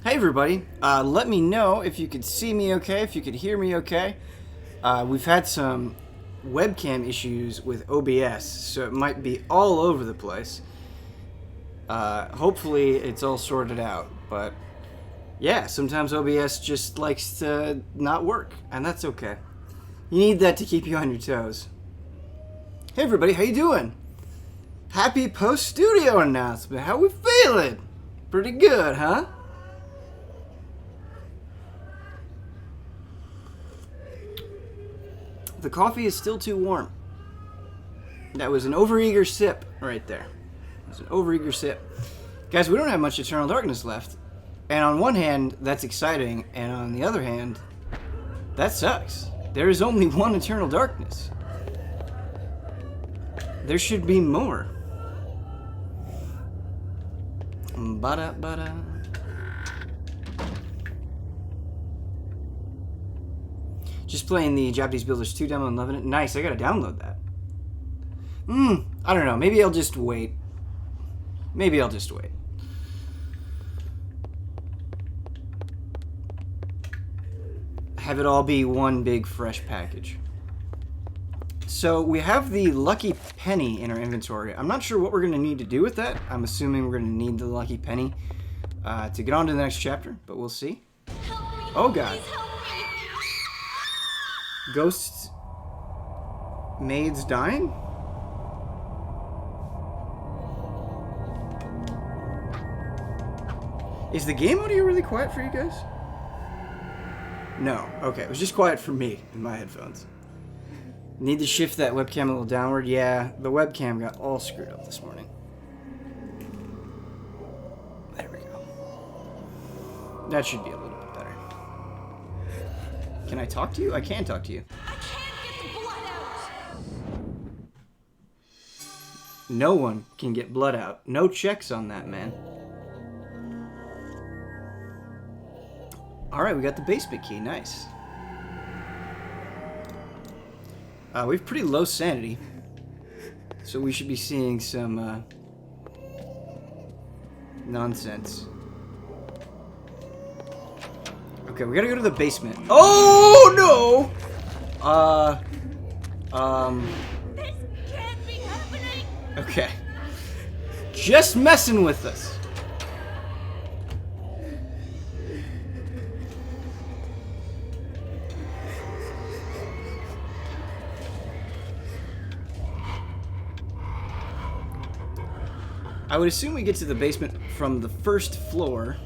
Hey everybody, let me know if you could see me okay, if you could hear me okay. We've had some webcam issues with OBS, so it might be all over the place. Hopefully it's all sorted out, but yeah, sometimes OBS just likes to not work, and that's okay. You need that to keep you on your toes. Hey everybody, how you doing? Happy post-studio announcement, how we feeling? Pretty good, huh? The coffee is still too warm. That was an overeager sip right there. It was an overeager sip. Guys, we don't have much Eternal Darkness left. And on one hand, that's exciting. And on the other hand, that sucks. There is only one Eternal Darkness. There should be more. Ba-da-ba-da. Just playing the Japanese Builders 2 demo and loving it. Nice, I gotta download that. I don't know. Maybe I'll just wait. Have it all be one big fresh package. So we have the Lucky Penny in our inventory. I'm not sure what we're going to need to do with that. I'm assuming we're going to need the Lucky Penny to get on to the next chapter, but we'll see. Oh god. Ghosts, maids dying? Is the game audio really quiet for you guys? No. Okay, it was just quiet for me in my headphones. Need to shift that webcam a little downward. Yeah, the webcam got all screwed up this morning. There we go. That should be a little bit better. Can I talk to you? I can talk to you. I can't get the blood out. No one can get blood out. No checks on that, man. Alright, we got the basement key. Nice. We have pretty low sanity. So we should be seeing some nonsense. Okay, we gotta go to the basement. Oh no! This can't be happening. Okay. Just messing with us. I would assume we get to the basement from the first floor.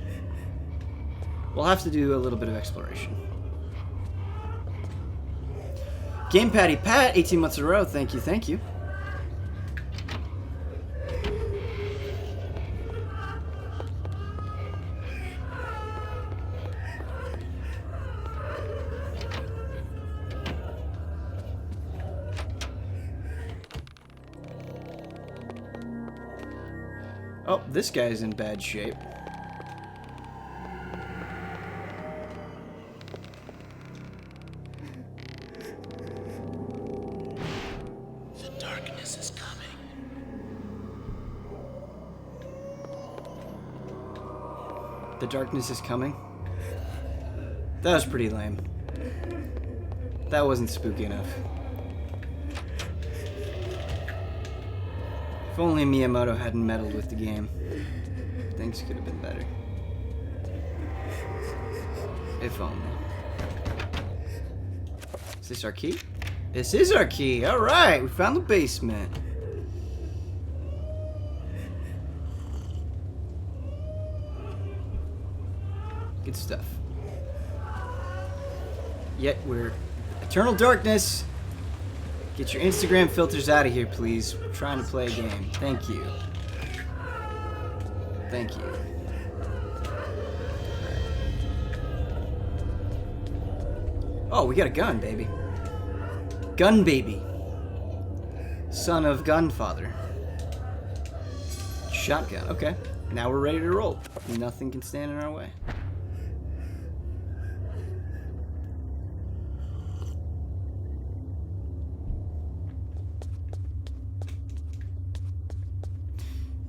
We'll have to do a little bit of exploration. Game Patty Pat, 18 months in a row. Thank you, thank you. Oh, this guy's in bad shape. The darkness is coming. The darkness is coming. That was pretty lame. That wasn't spooky enough. If only Miyamoto hadn't meddled with the game, things could have been better. If only. Is this our key? This is our key! Alright, we found the basement. Good stuff. Yet we're... Eternal Darkness! Get your Instagram filters out of here, please. We're trying to play a game. Thank you. Thank you. Oh, we got a gun, baby. Gun baby. Son of gunfather. Shotgun. Okay. Now we're ready to roll. Nothing can stand in our way.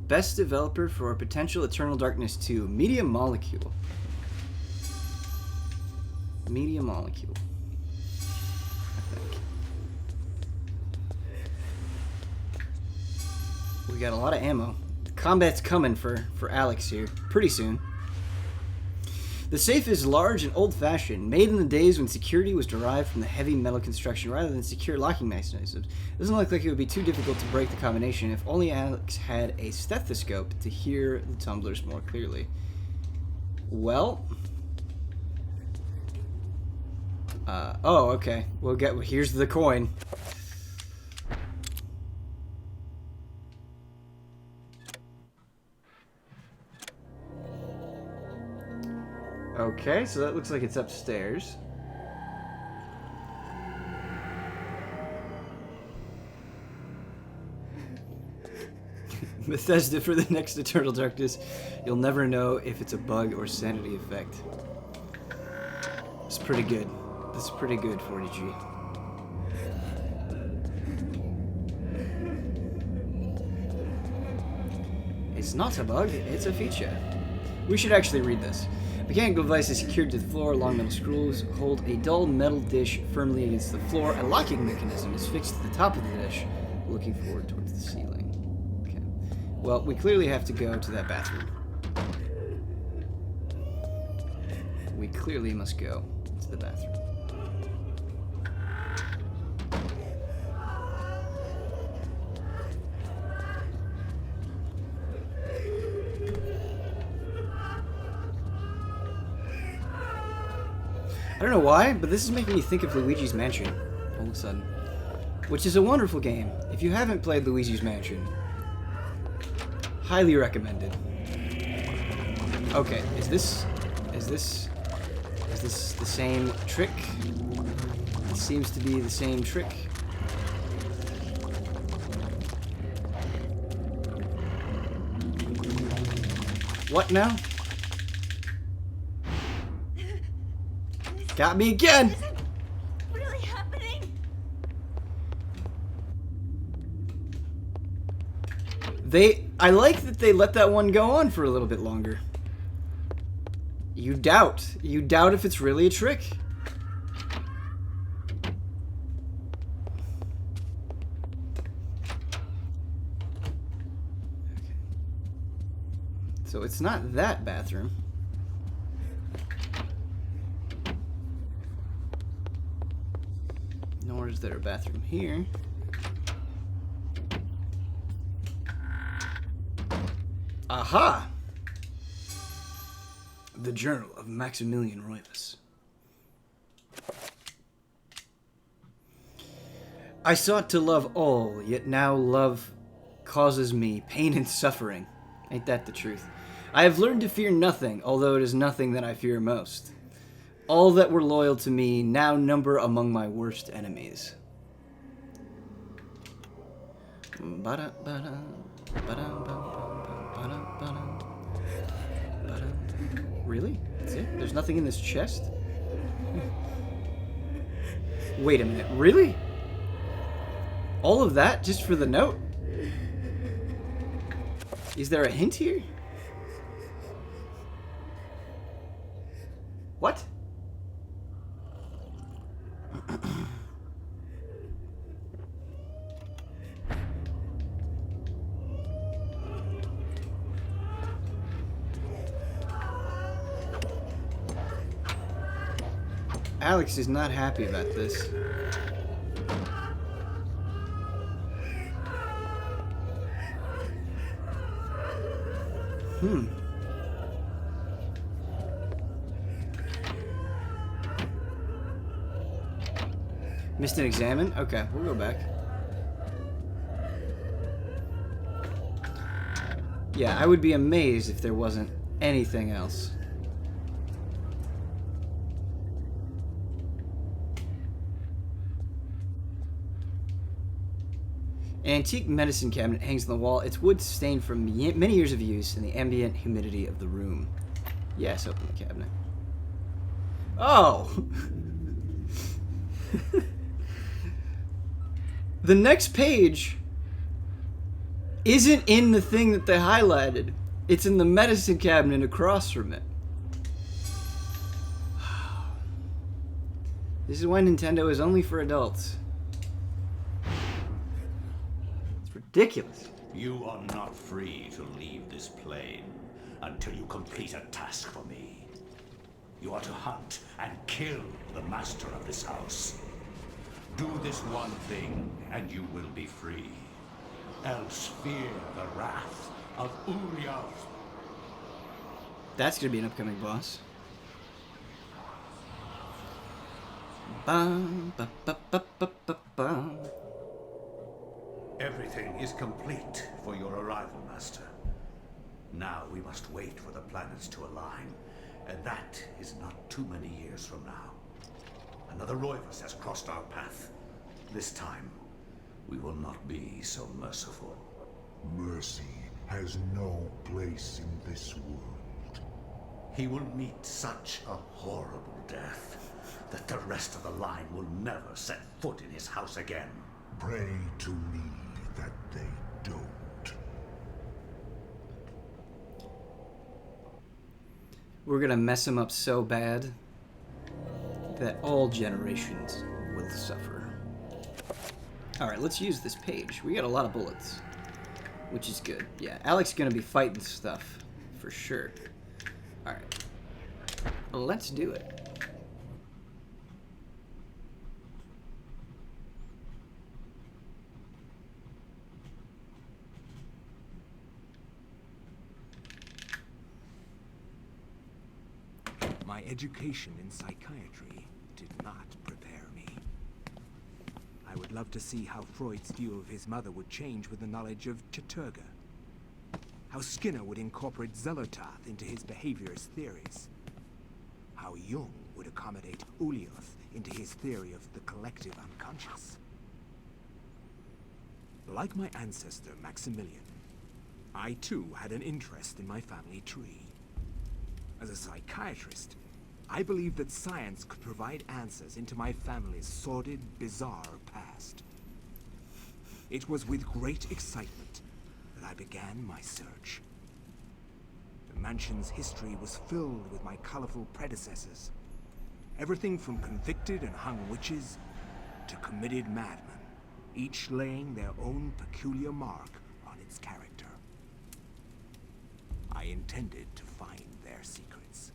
Best developer for potential Eternal Darkness 2, Media Molecule. Media molecule. I think. We got a lot of ammo. Combat's coming for Alex here pretty soon. The safe is large and old-fashioned, made in the days when security was derived from the heavy metal construction rather than secure locking mechanisms. It doesn't look like it would be too difficult to break the combination if only Alex had a stethoscope to hear the tumblers more clearly. Well... oh, okay. Here's the coin. Okay, so that looks like it's upstairs. Bethesda for the next Eternal Darkness. You'll never know if it's a bug or sanity effect. It's pretty good. This is pretty good, 40G. It's not a bug, it's a feature. We should actually read this. Mechanical device is secured to the floor. Long metal screws hold a dull metal dish firmly against the floor. A locking mechanism is fixed to the top of the dish, looking forward towards the ceiling. Okay. Well, we clearly have to go to that bathroom. We clearly must go to the bathroom. I don't know why, but this is making me think of Luigi's Mansion all of a sudden. Which is a wonderful game. If you haven't played Luigi's Mansion, highly recommended. Okay, is this the same trick? It seems to be the same trick. What now? Got me again! Is it really happening? I like that they let that one go on for a little bit longer. You doubt if it's really a trick. Okay. So it's not that bathroom. Nor is there a bathroom here. Aha! The Journal of Maximilian Roivas. I sought to love all, yet now love causes me pain and suffering. Ain't that the truth? I have learned to fear nothing, although it is nothing that I fear most. All that were loyal to me now number among my worst enemies. Really? That's it? There's nothing in this chest? Wait a minute. Really? All of that just for the note? Is there a hint here? What? Alex is not happy about this. Missed an examine? Okay, we'll go back. Yeah, I would be amazed if there wasn't anything else. An antique medicine cabinet hangs on the wall. Its wood stained from many years of use in the ambient humidity of the room. Yes, open the cabinet. Oh! The next page isn't in the thing that they highlighted. It's in the medicine cabinet across from it. This is why Nintendo is only for adults. It's ridiculous. You are not free to leave this plane until you complete a task for me. You are to hunt and kill the master of this house. Do this one thing, and you will be free. Else fear the wrath of Uriel. That's gonna be an upcoming boss. Bum, ba, ba, ba, ba, ba, bum. Everything is complete for your arrival, Master. Now we must wait for the planets to align, and that is not too many years from now. Another Roivas has crossed our path. This time, we will not be so merciful. Mercy has no place in this world. He will meet such a horrible death that the rest of the line will never set foot in his house again. Pray to me that they don't. We're gonna mess him up so bad that all generations will suffer. Alright, let's use this page. We got a lot of bullets, which is good. Yeah, Alec's gonna be fighting stuff, for sure. Alright. Let's do it. My education in psychiatry did not prepare me. I would love to see how Freud's view of his mother would change with the knowledge of Chaturga. How Skinner would incorporate Zellertath into his behaviorist theories. How Jung would accommodate Ulioth into his theory of the collective unconscious. Like my ancestor Maximilian, I too had an interest in my family tree. As a psychiatrist, I believed that science could provide answers into my family's sordid, bizarre past. It was with great excitement that I began my search. The mansion's history was filled with my colorful predecessors. Everything from convicted and hung witches to committed madmen, each laying their own peculiar mark on its character. I intended to find their secrets.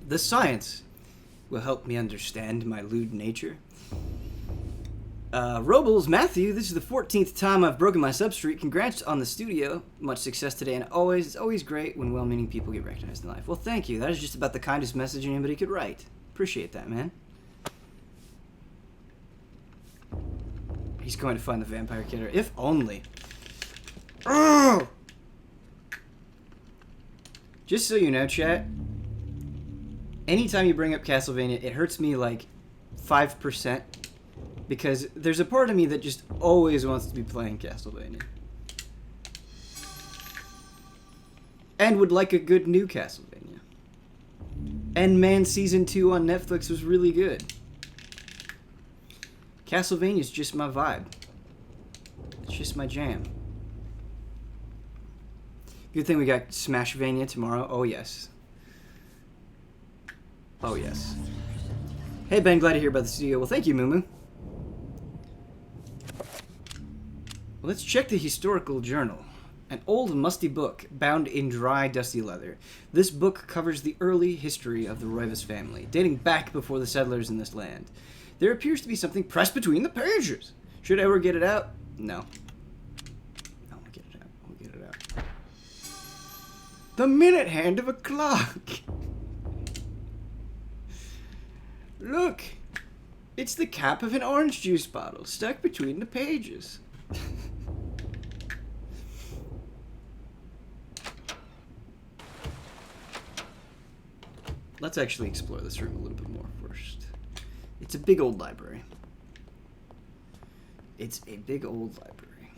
The science will help me understand my lewd nature. Robles, Matthew, this is the 14th time I've broken my substreak. Congrats on the studio. Much success today, and it's always great when well-meaning people get recognized in life. Well, thank you. That is just about the kindest message anybody could write. Appreciate that, man. He's going to find the vampire killer. If only. Ugh! Just so you know, chat, anytime you bring up Castlevania, it hurts me like 5%. Because there's a part of me that just always wants to be playing Castlevania. And would like a good new Castlevania. And man, Season 2 on Netflix was really good. Castlevania's just my vibe. It's just my jam. Good thing we got Smashvania tomorrow. Oh, yes. Oh, yes. Hey, Ben, glad to hear about the studio. Well, thank you, Mumu. Let's check the historical journal. An old, musty book bound in dry, dusty leather. This book covers the early history of the Roivas family, dating back before the settlers in this land. There appears to be something pressed between the pages. Should I ever get it out? No. I'll get it out. I'll get it out. The minute hand of a clock. Look. It's the cap of an orange juice bottle stuck between the pages. Let's actually explore this room a little bit more first. It's a big old library. It's a big old library.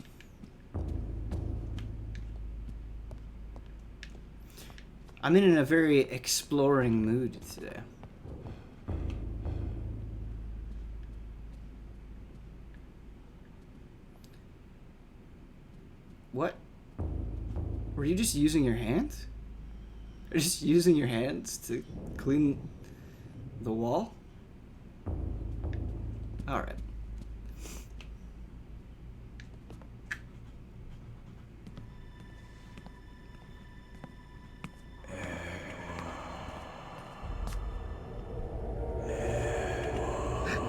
I'm in a very exploring mood today. What? Were you just using your hands? Just using your hands to clean the wall? Alright.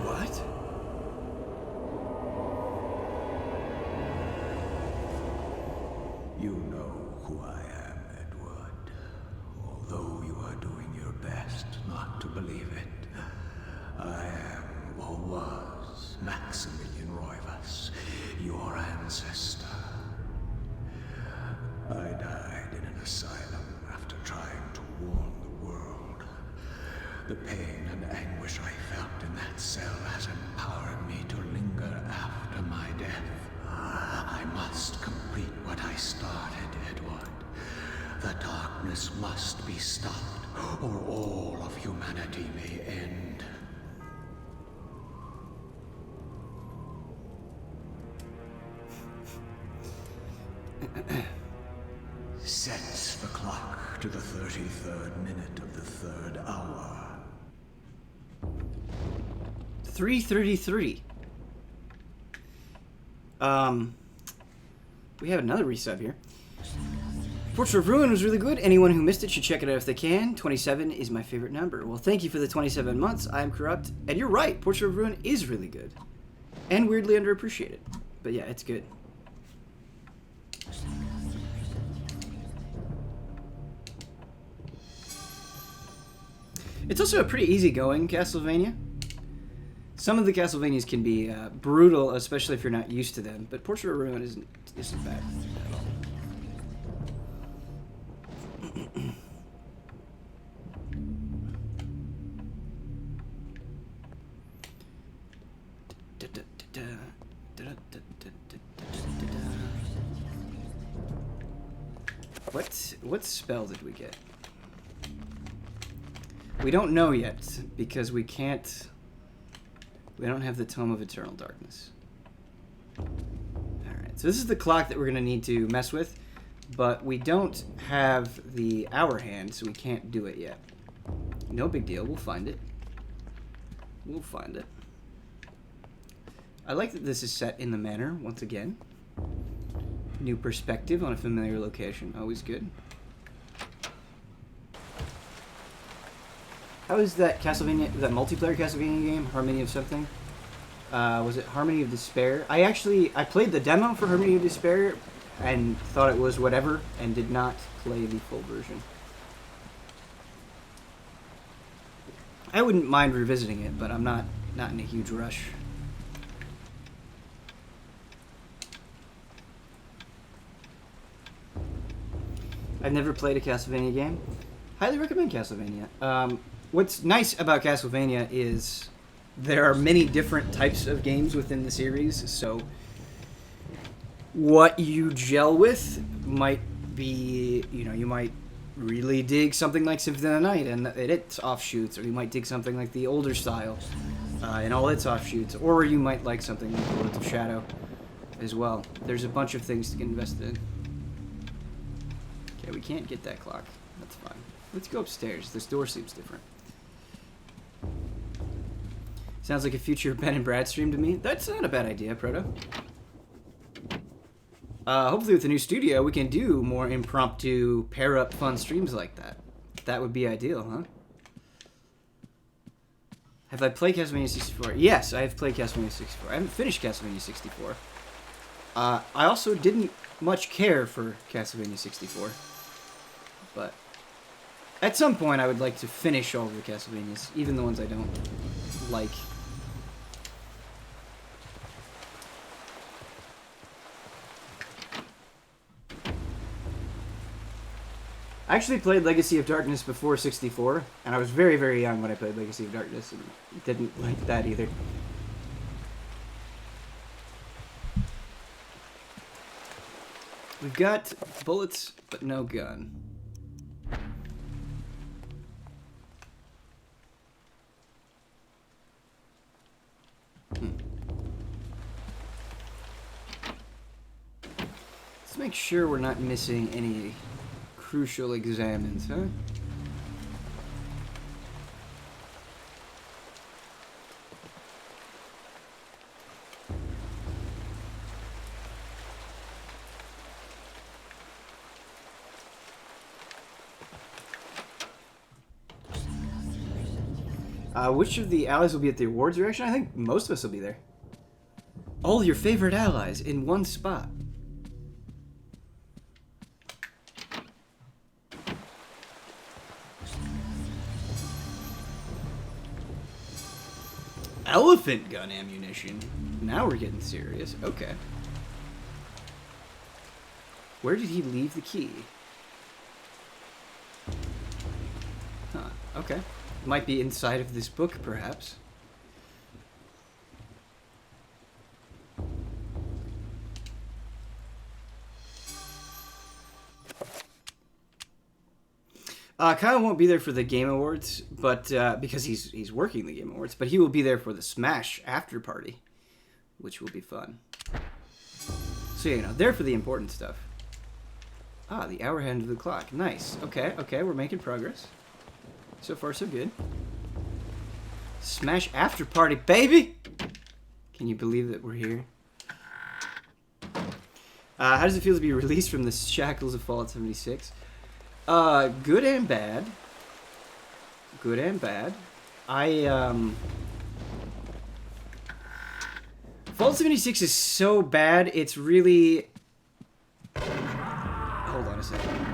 What? You know who I am, Edward. Although you are doing your best not to believe it, I am, or was, Maximilian Roivas, your ancestor. I died in an asylum after trying to warn the world. The pain and anguish I felt in that cell has empowered me to linger after my death. I must complete what I started, Edward. The darkness must be stopped, or all of humanity may end. Sets the clock to the 33rd minute of the 3rd hour. 3:33. We have another resub here. Portrait of Ruin was really good. Anyone who missed it should check it out if they can. 27 is my favorite number. Well, thank you for the 27 months. I am corrupt. And you're right. Portrait of Ruin is really good. And weirdly underappreciated. But yeah, it's good. It's also a pretty easygoing Castlevania. Some of the Castlevanias can be brutal, especially if you're not used to them. But Portrait of Ruin isn't bad at all. What spell did we get? We don't know yet because we don't have the Tome of Eternal Darkness. Alright, so this is the clock that we're going to need to mess with, but we don't have the hour hand, so we can't do it yet. No big deal, we'll find it. We'll find it. I like that this is set in the manor, once again. New perspective on a familiar location, always good. How is that Castlevania, that multiplayer Castlevania game, Harmony of something? Was it Harmony of Despair? I played the demo for Harmony of Despair and thought it was whatever and did not play the full version. I wouldn't mind revisiting it, but I'm not in a huge rush. I've never played a Castlevania game. Highly recommend Castlevania. What's nice about Castlevania is there are many different types of games within the series, so what you gel with might be, you might really dig something like Symphony of the Night and its offshoots, or you might dig something like the older style and all its offshoots, or you might like something like Lords of Shadow as well. There's a bunch of things to get invested in. Okay, we can't get that clock. That's fine. Let's go upstairs. This door seems different. Sounds like a future Ben and Brad stream to me. That's not a bad idea, Proto. Hopefully with the new studio, we can do more impromptu, pair-up fun streams like that. That would be ideal, huh? Have I played Castlevania 64? Yes, I have played Castlevania 64. I haven't finished Castlevania 64. I also didn't much care for Castlevania 64. But at some point, I would like to finish all of the Castlevanias, even the ones I don't like. I actually played Legacy of Darkness before 64, and I was very, very young when I played Legacy of Darkness, and didn't like that either. We've got bullets, but no gun. Let's make sure we're not missing any Crucial examines, huh? Which of the allies will be at the awards reaction? I think most of us will be there. All your favorite allies in one spot. Elephant gun ammunition. Now we're getting serious. Okay. Where did he leave the key? Huh. Okay. Might be inside of this book, perhaps. Kyle won't be there for the Game Awards, but because he's working the Game Awards, but he will be there for the Smash after party, which will be fun. So you know, there for the important stuff. Ah, the hour hand of the clock. Nice. Okay, okay, we're making progress. So far, so good. Smash after party, baby! Can you believe that we're here? How does it feel to be released from the shackles of Fallout 76? Good and bad. Good and bad. Fallout 76 is so bad, it's really... Hold on a second.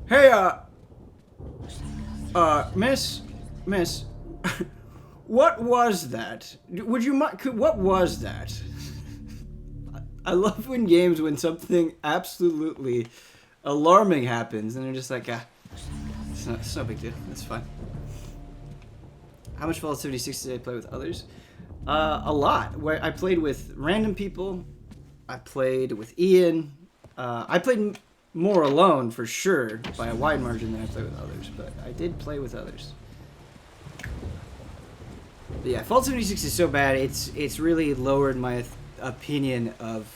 Hey, miss, what was that? Would you mind, what was that? I love when something absolutely alarming happens, and they're just like, it's no big deal, that's fine. How much Fallout 76 did I play with others? A lot. Where I played with random people, I played with Ian, I played more alone, for sure, by a wide margin than I play with others, but I did play with others. But yeah, Fallout 76 is so bad, it's really lowered my opinion of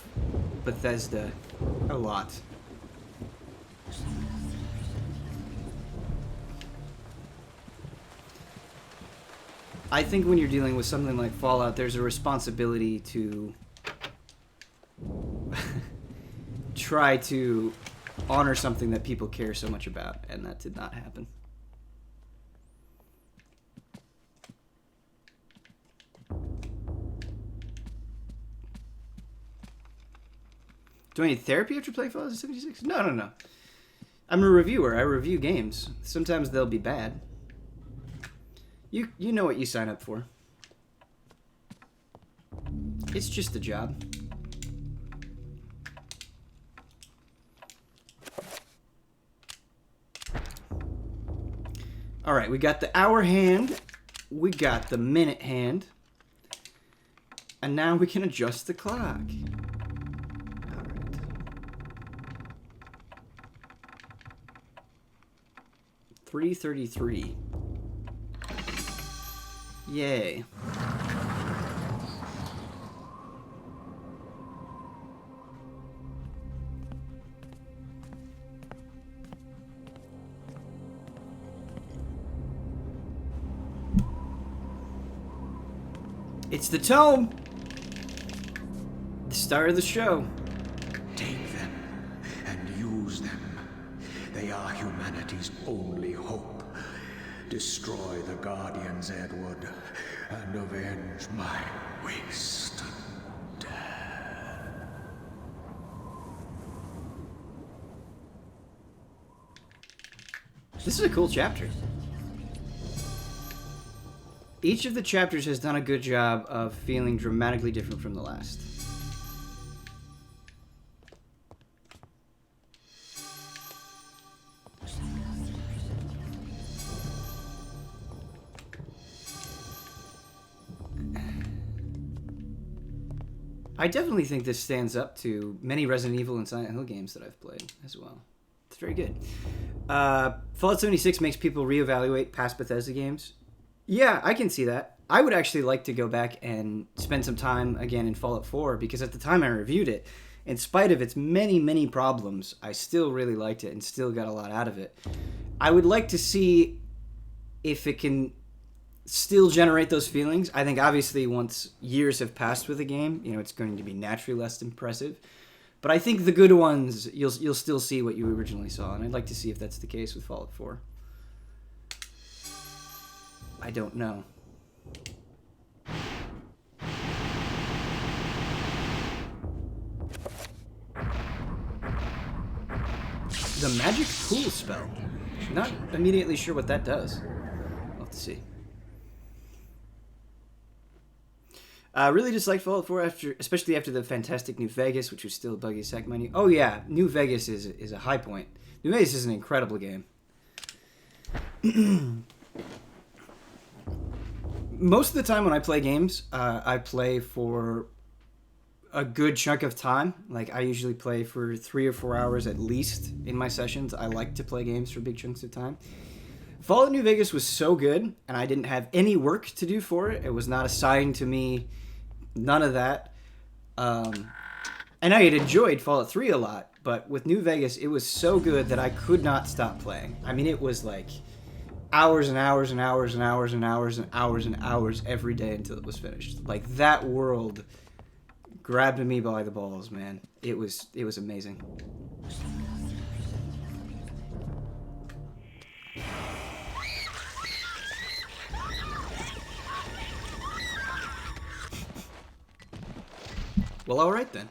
Bethesda a lot. I think when you're dealing with something like Fallout, there's a responsibility to try to honor something that people care so much about, and that did not happen. Do I need therapy after playing Fallout 76? No. I'm a reviewer. I review games. Sometimes they'll be bad. You know what you sign up for. It's just a job. All right, we got the hour hand, we got the minute hand, and now we can adjust the clock. All right. 3:33. Yay. It's the tome. The star of the show. Take them and use them. They are humanity's only hope. Destroy the Guardians, Edward, and avenge my waste. This is a cool chapter. Each of the chapters has done a good job of feeling dramatically different from the last. I definitely think this stands up to many Resident Evil and Silent Hill games that I've played as well. It's very good. Fallout 76 makes people reevaluate past Bethesda games. Yeah, I can see that. I would actually like to go back and spend some time again in Fallout 4 because at the time I reviewed it, in spite of its many, many problems, I still really liked it and still got a lot out of it. I would like to see if it can still generate those feelings. I think obviously once years have passed with a game, it's going to be naturally less impressive. But I think the good ones, you'll still see what you originally saw, and I'd like to see if that's the case with Fallout 4. I don't know. The magic pool spell. Not immediately sure what that does. We'll have to see. Really disliked Fallout 4 especially after the fantastic New Vegas, which was still a buggy sec menu. Oh yeah, New Vegas is a high point. New Vegas is an incredible game. Most of the time when I play games, I play for a good chunk of time. Like, I usually play for 3 or 4 hours at least in my sessions. I like to play games for big chunks of time. Fallout New Vegas was so good, and I didn't have any work to do for it. It was not assigned to me, none of that. And I had enjoyed Fallout 3 a lot, but with New Vegas, it was so good that I could not stop playing. I mean, it was like hours and hours and hours and hours and hours and hours and hours every day until it was finished. Like, that world grabbed me by the balls, man. It was amazing. Well, alright then.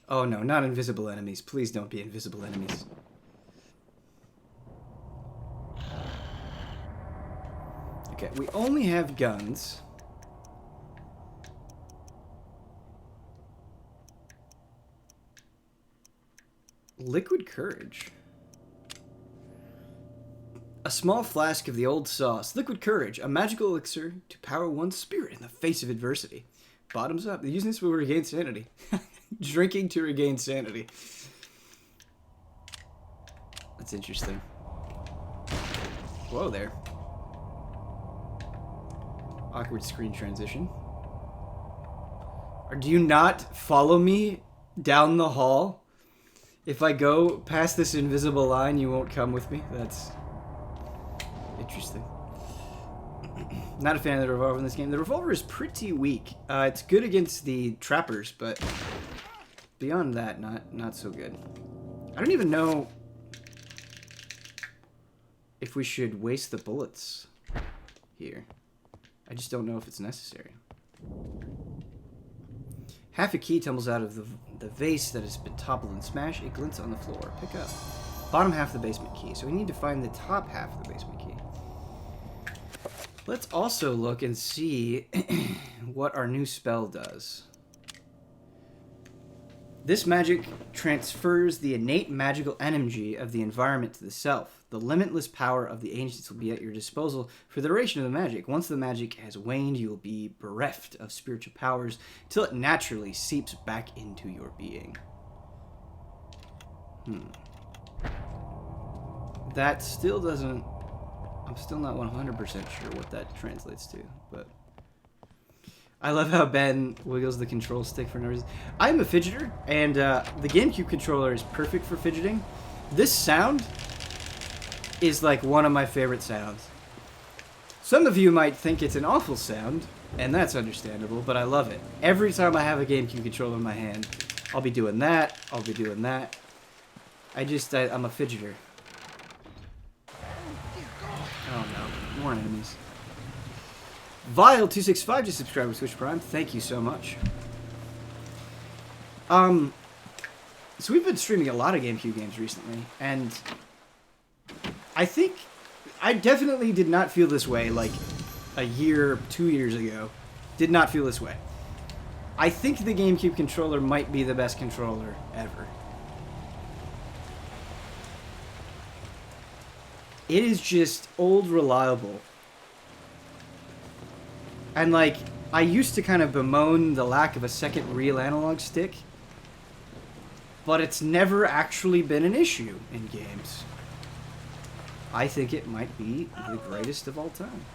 Oh no, not invisible enemies. Please don't be invisible enemies. Okay, we only have guns. Liquid courage. A small flask of the old sauce. Liquid courage, a magical elixir to power one's spirit in the face of adversity. Bottoms up. Using this will regain sanity. Drinking to regain sanity. That's interesting. Whoa there. Awkward screen transition. Or do you not follow me down the hall? If I go past this invisible line, you won't come with me? That's interesting. Not a fan of the revolver in this game. The revolver is pretty weak. It's good against the trappers, but beyond that, not so good. I don't even know if we should waste the bullets here. I just don't know if it's necessary. Half a key tumbles out of the vase that has been toppled and smashed. It glints on the floor. Pick up. Bottom half of the basement key. So we need to find the top half of the basement key. Let's also look and see what our new spell does. This magic transfers the innate magical energy of the environment to the self. The limitless power of the ancients will be at your disposal for the duration of the magic. Once the magic has waned, you will be bereft of spiritual powers till it naturally seeps back into your being. That still doesn't... I'm still not 100% sure what that translates to, but... I love how Ben wiggles the control stick for no reason. I'm a fidgeter, and the GameCube controller is perfect for fidgeting. This sound is like one of my favorite sounds. Some of you might think it's an awful sound, and that's understandable, but I love it. Every time I have a GameCube controller in my hand, I'll be doing that, I'll be doing that. I'm a fidgeter. Oh no, more enemies. Vile265 just subscribed to Twitch Prime. Thank you so much. So we've been streaming a lot of GameCube games recently, and I think I definitely did not feel this way like a year, 2 years ago. Did not feel this way. I think the GameCube controller might be the best controller ever. It is just old reliable. And like, I used to kind of bemoan the lack of a second real analog stick, but it's never actually been an issue in games. I think it might be the greatest of all time.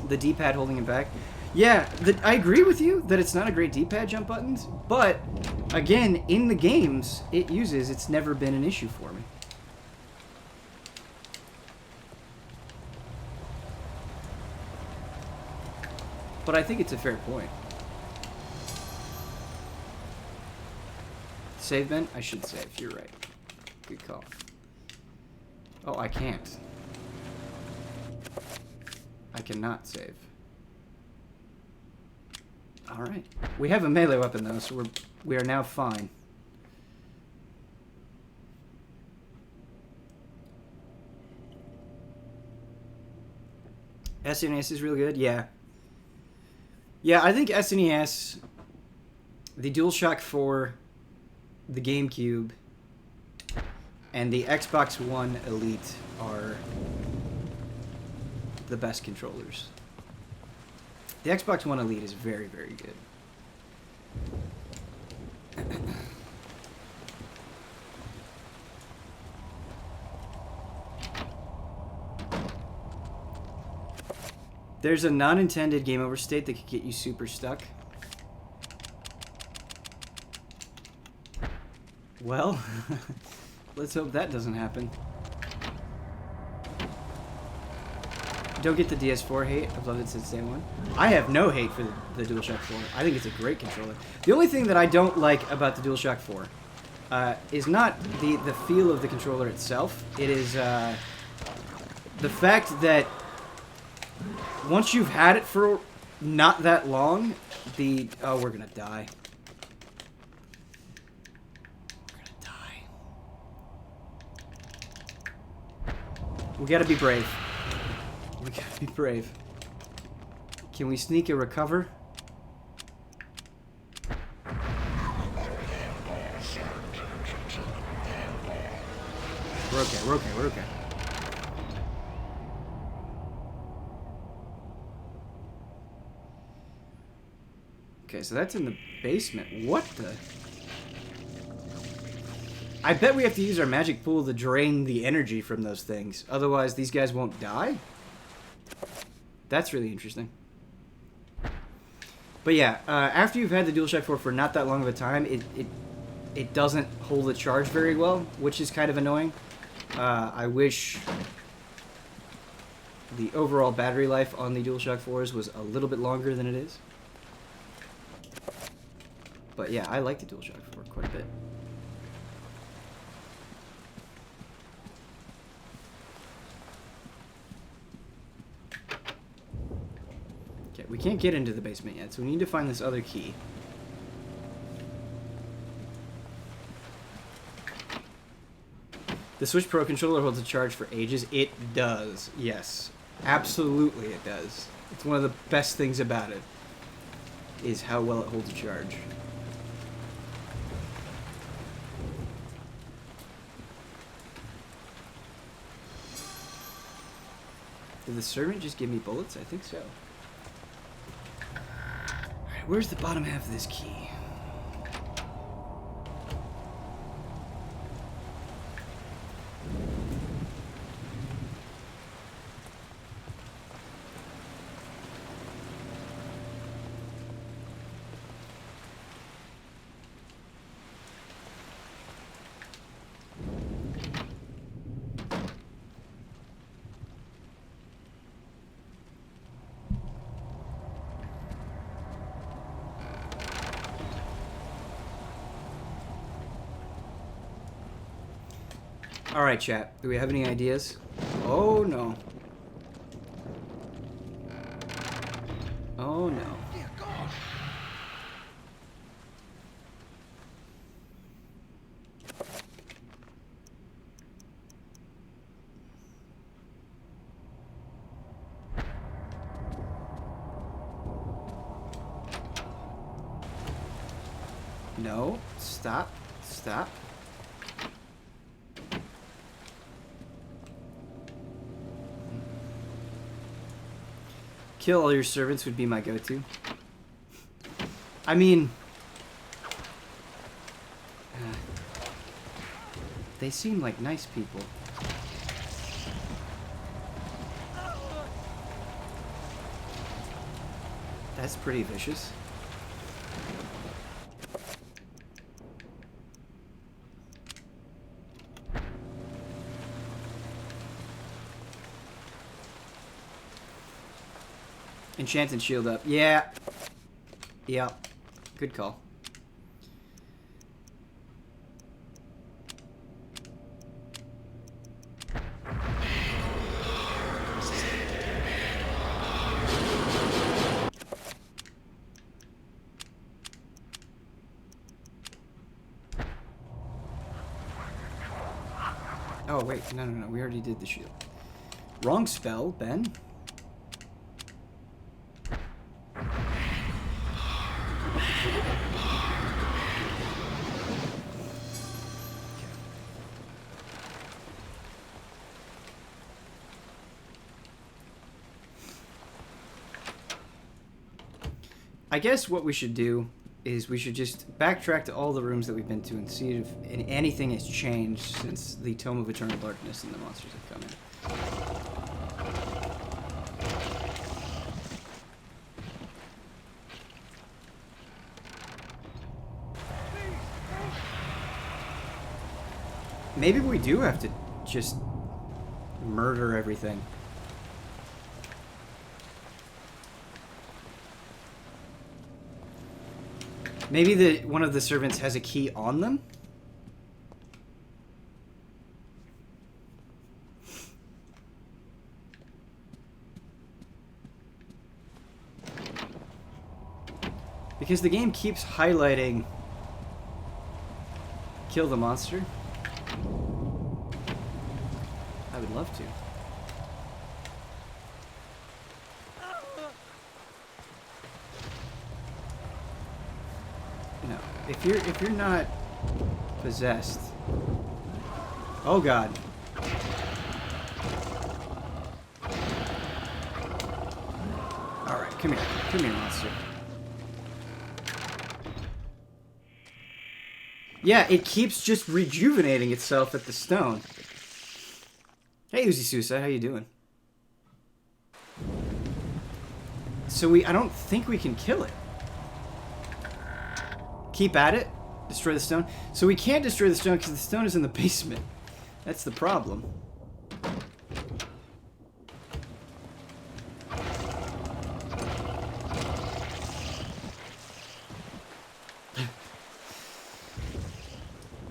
The D-pad holding him back. Yeah, I agree with you that it's not a great D-pad jump buttons, but again, in the games it uses, it's never been an issue for me. But I think it's a fair point. Save, Ben? I should save. You're right. Good call. Oh, I can't. I cannot save. Alright. We have a melee weapon, though, so we are now fine. SNES is real good? Yeah. Yeah, I think SNES, the DualShock 4, the GameCube, and the Xbox One Elite are the best controllers. The Xbox One Elite is very, very good. There's a non-intended game over state that could get you super stuck. Well, let's hope that doesn't happen. Don't get the DS4 hate. I've loved it since day one. I have no hate for the DualShock 4. I think it's a great controller. The only thing that I don't like about the DualShock 4 is not the feel of the controller itself. It is the fact that once you've had it for not that long, oh, we're gonna die. We're gonna die. We gotta be brave. We gotta be brave. Can we sneak a recover? We're okay, we're okay, we're okay. Okay, so that's in the basement. What the? I bet we have to use our magic pool to drain the energy from those things. Otherwise, these guys won't die? That's really interesting. But yeah, after you've had the DualShock 4 for not that long of a time, it doesn't hold a charge very well, which is kind of annoying. I wish the overall battery life on the DualShock 4s was a little bit longer than it is. But yeah, I like the DualShock 4 quite a bit. Okay, we can't get into the basement yet, so we need to find this other key. The Switch Pro controller holds a charge for ages. It does, yes. Absolutely it does. It's one of the best things about it, is how well it holds a charge. Did the servant just give me bullets? I think so. Alright, where's the bottom half of this key? Alright, chat. Do we have any ideas? Oh, no. Oh, no. No. Stop. Stop. Kill all your servants would be my go-to. I mean, they seem like nice people. That's pretty vicious. Enchanted shield up. Yeah. Yep. Good call. Oh, wait. No, no, no. We already did the shield. Wrong spell, Ben. I guess what we should do is we should just backtrack to all the rooms that we've been to and see if anything has changed since the Tome of Eternal Darkness and the monsters have come in. Maybe we do have to just murder everything. Maybe one of the servants has a key on them? Because the game keeps highlighting kill the monster. I would love to. No, if you're not possessed. Oh God. All right, come here, monster. Yeah, it keeps just rejuvenating itself at the stone. Hey, Uzi Suicide, how you doing? So I don't think we can kill it. Keep at it. Destroy the stone. So we can't destroy the stone because the stone is in the basement. That's the problem.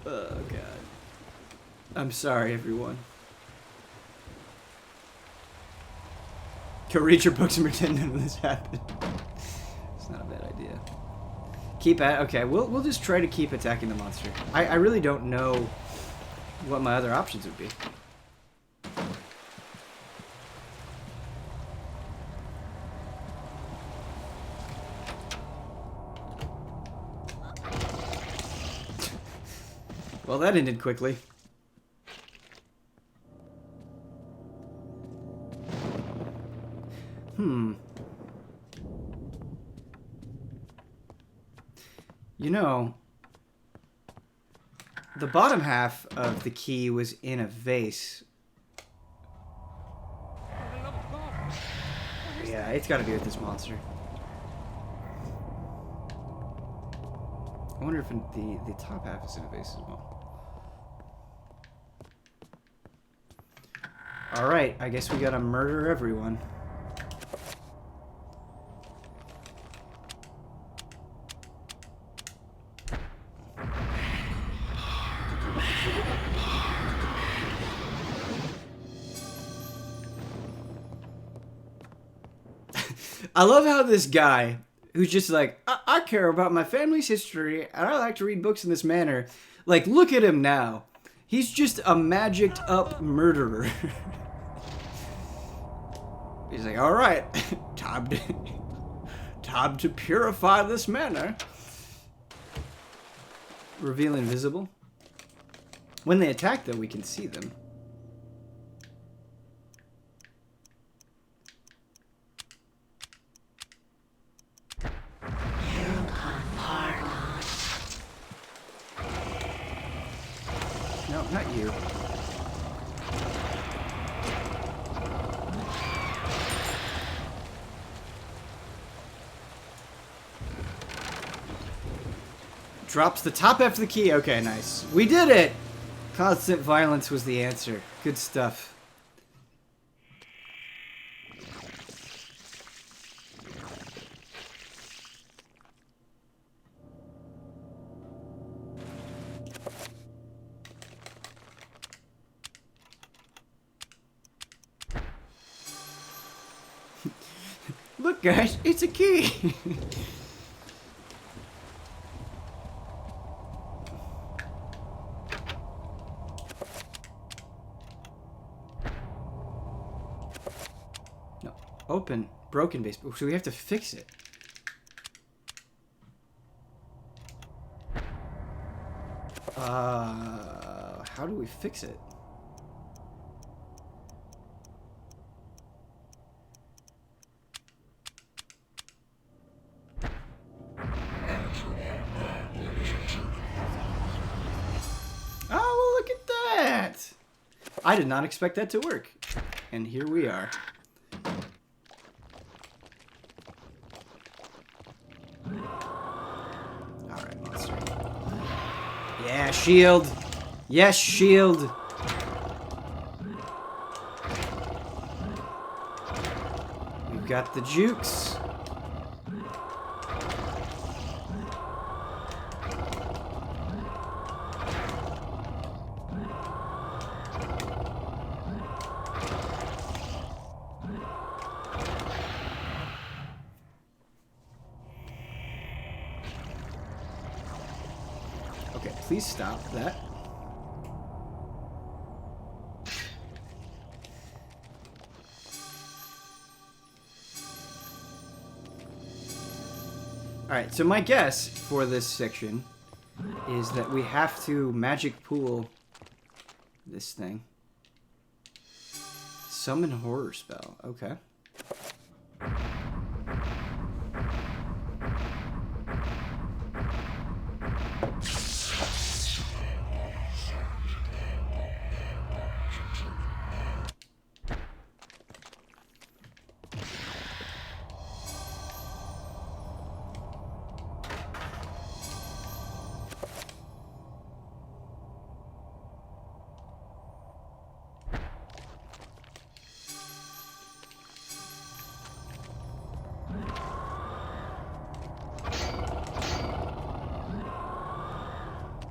Oh, God. I'm sorry, everyone. Go read your books and pretend none of this happened. It's not a bad idea. Keep at. Okay, we'll just try to keep attacking the monster. I really don't know what my other options would be. Well, that ended quickly. You know, the bottom half of the key was in a vase. Yeah, it's got to be with this monster. I wonder if the top half is in a vase as well. Alright, I guess we gotta murder everyone. I love how this guy, who's just like, I care about my family's history, and I like to read books in this manner. Like, look at him now. He's just a magicked up murderer. He's like, all right, time to purify this manor. Reveal invisible. When they attack, though, we can see them. No, not you. Drops the top F of the key. Okay, nice. We did it! Constant violence was the answer. Good stuff. Look, guys, it's a key! No. Open. Broken base. So we have to fix it. How do we fix it? Oh, look at that! I did not expect that to work. And here we are. Alright, monster. Yeah, shield! Yes, shield! We've got the jukes. Okay, please stop that. Alright, so my guess for this section is that we have to magic pool this thing. Summon horror spell. Okay.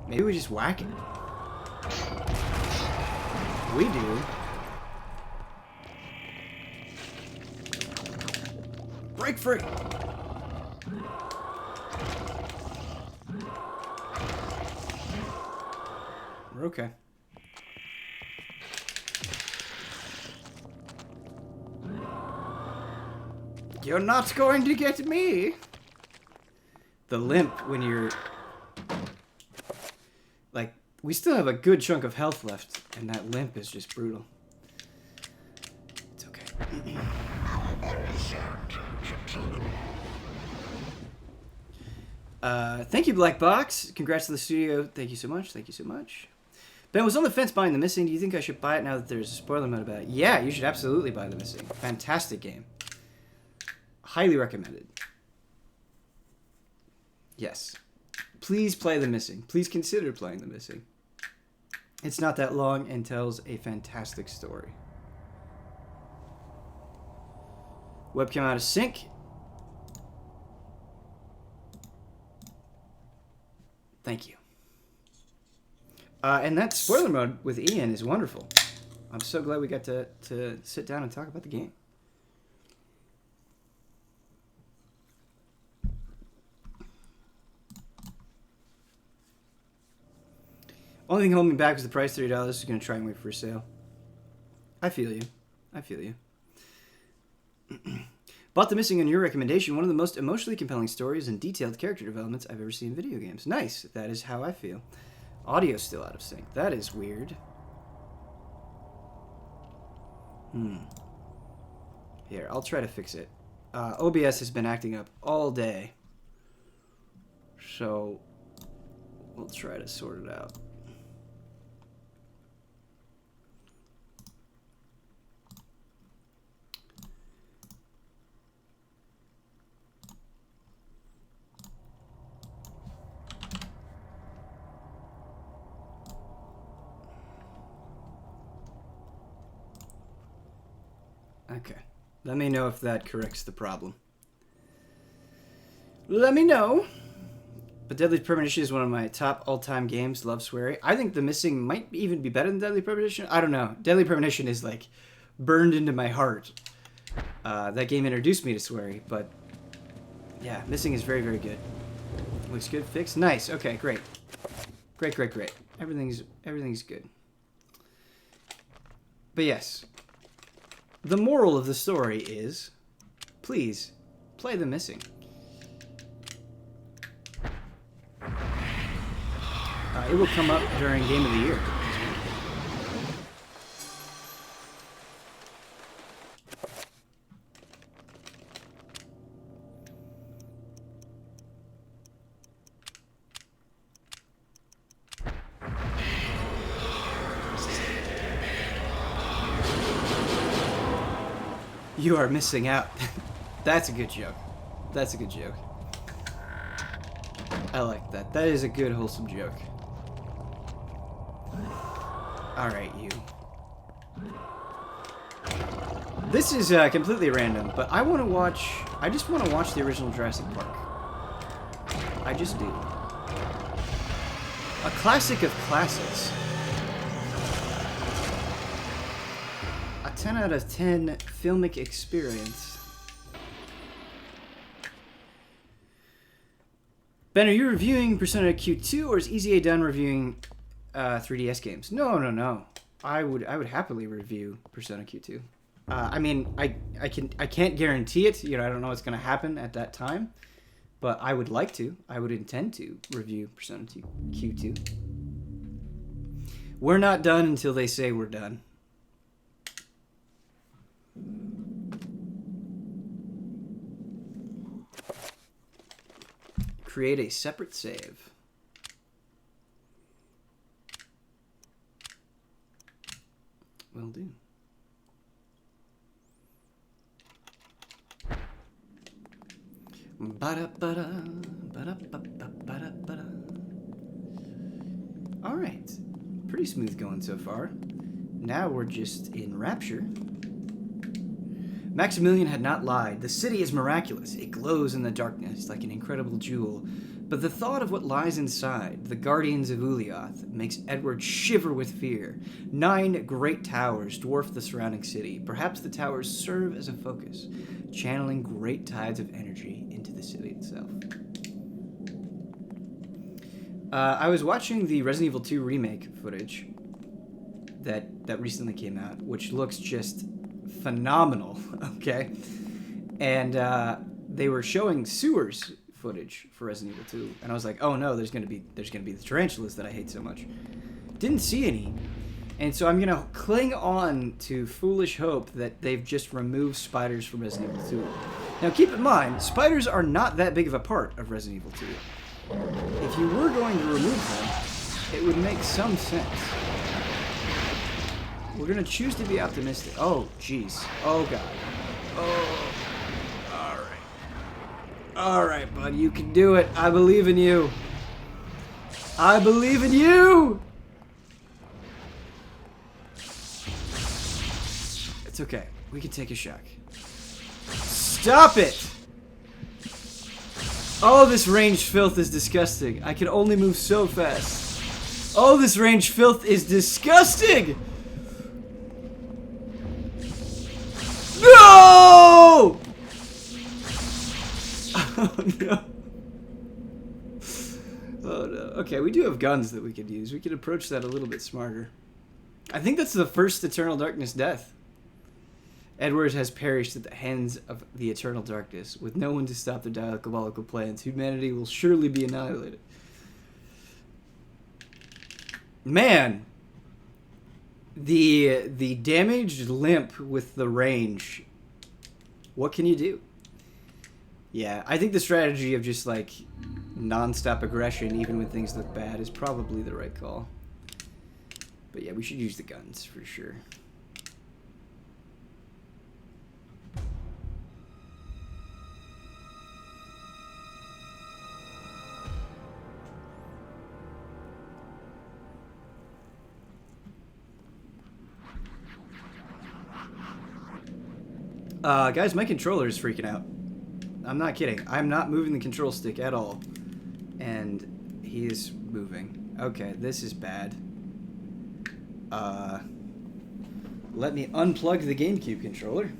Maybe we just whack it. We do. Break free! We're okay. You're not going to get me! The limp when you're... Like, we still have a good chunk of health left, and that limp is just brutal. It's okay. Thank you, Black Box. Congrats to the studio. Thank you so much. Thank you so much. Ben was on the fence buying The Missing. Do you think I should buy it now that there's a spoiler mode about it? Yeah, you should absolutely buy The Missing. Fantastic game. Highly recommended. Yes. Please play The Missing. Please consider playing The Missing. It's not that long and tells a fantastic story. Webcam out of sync. Thank you. And that spoiler mode with Ian is wonderful. I'm so glad we got to sit down and talk about the game. Only thing holding me back was the price, $30. Is going to try and wait for a sale. I feel you. I feel you. Bought The Missing on your recommendation. One of the most emotionally compelling stories and detailed character developments I've ever seen in video games. Nice. That is how I feel. Audio's still out of sync. That is weird. Here, I'll try to fix it. OBS has been acting up all day. So, we'll try to sort it out. Okay. Let me know if that corrects the problem. Let me know. But Deadly Premonition is one of my top all-time games. Love swearing. I think The Missing might even be better than Deadly Premonition. I don't know. Deadly Premonition is like burned into my heart. That game introduced me to swearing, but yeah, Missing is very, very good. Looks good. Fixed. Nice. Okay, great. Great, great, great. Everything's good. But yes, the moral of the story is, please play The Missing. It will come up during Game of the Year. You are missing out. That's a good joke. That's a good joke. I like that. That is a good, wholesome joke. Alright, you. This is completely random, but I just want to watch the original Jurassic Park. I just do. A classic of classics. A 10 out of 10 filmic experience. Ben, are you reviewing Persona Q2 or is EZA done reviewing 3DS games? No. I would happily review Persona Q2. I mean, I can't guarantee it. You know, I don't know what's going to happen at that time, but I would like to. I would intend to review Persona Q2. We're not done until they say we're done. Create a separate save. Will do. All right, pretty smooth going so far. Now we're just in Rapture. Maximilian had not lied. The city is miraculous. It glows in the darkness like an incredible jewel. But the thought of what lies inside, the guardians of Ulyaoth, makes Edward shiver with fear. 9 great towers dwarf the surrounding city. Perhaps the towers serve as a focus, channeling great tides of energy into the city itself. I was watching the Resident Evil 2 remake footage that recently came out, which looks just phenomenal, okay? And they were showing sewers footage for Resident Evil 2, and I was like, oh no, there's gonna be the tarantulas that I hate so much. Didn't see any, and so I'm gonna cling on to foolish hope that they've just removed spiders from Resident Evil 2. Now keep in mind, spiders are not that big of a part of Resident Evil 2. If you were going to remove them, it would make some sense. We're gonna choose to be optimistic. Oh, jeez. Oh, God. Oh. Alright, bud. You can do it. I believe in you. I believe in you! It's okay. We can take a shock. Stop it! Oh, this ranged filth is disgusting. I can only move so fast. Oh, this ranged filth is disgusting! No! Oh no. Oh no. Okay, we do have guns that we could use. We could approach that a little bit smarter. I think that's the first Eternal Darkness death. Edward has perished at the hands of the Eternal Darkness. With no one to stop their diabolical plans, humanity will surely be annihilated. Man! The damaged limp with the range. What can you do? Yeah, I think the strategy of just like non-stop aggression, even when things look bad, is probably the right call. But yeah, we should use the guns for sure. Guys, my controller is freaking out. I'm not kidding. I'm not moving the control stick at all. And he is moving. Okay, this is bad. Let me unplug the GameCube controller.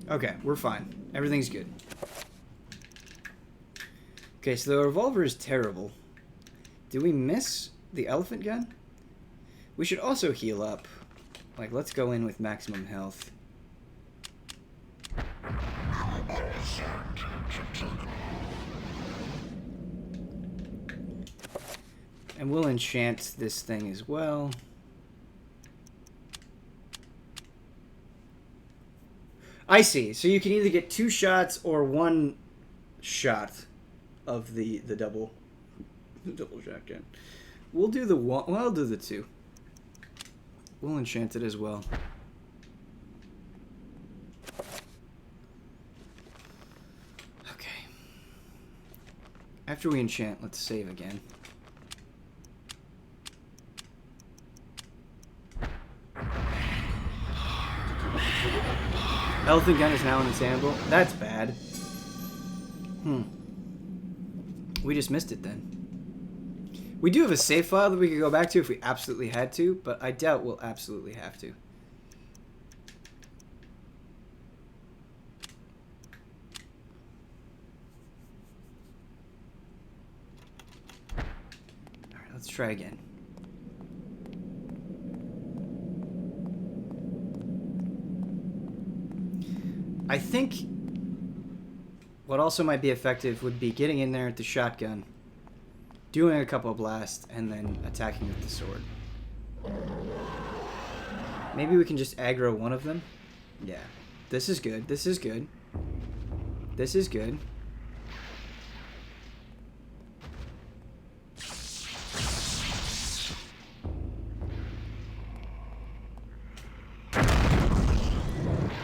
Okay, we're fine. Everything's good. Okay, so the revolver is terrible. Did we miss the elephant gun? We should also heal up. Like, let's go in with maximum health. And we'll enchant this thing as well. I see. So you can either get 2 shots or 1 shot of the double shotgun. We'll do the one. Well, I'll do the 2. We'll enchant it as well. Okay. After we enchant, let's save again. Elephant gun is now unattainable. That's bad. We just missed it then. We do have a save file that we could go back to if we absolutely had to, but I doubt we'll absolutely have to. Alright, let's try again. I think what also might be effective would be getting in there with the shotgun, doing a couple of blasts, and then attacking with the sword. Maybe we can just aggro one of them? Yeah. This is good. This is good. This is good.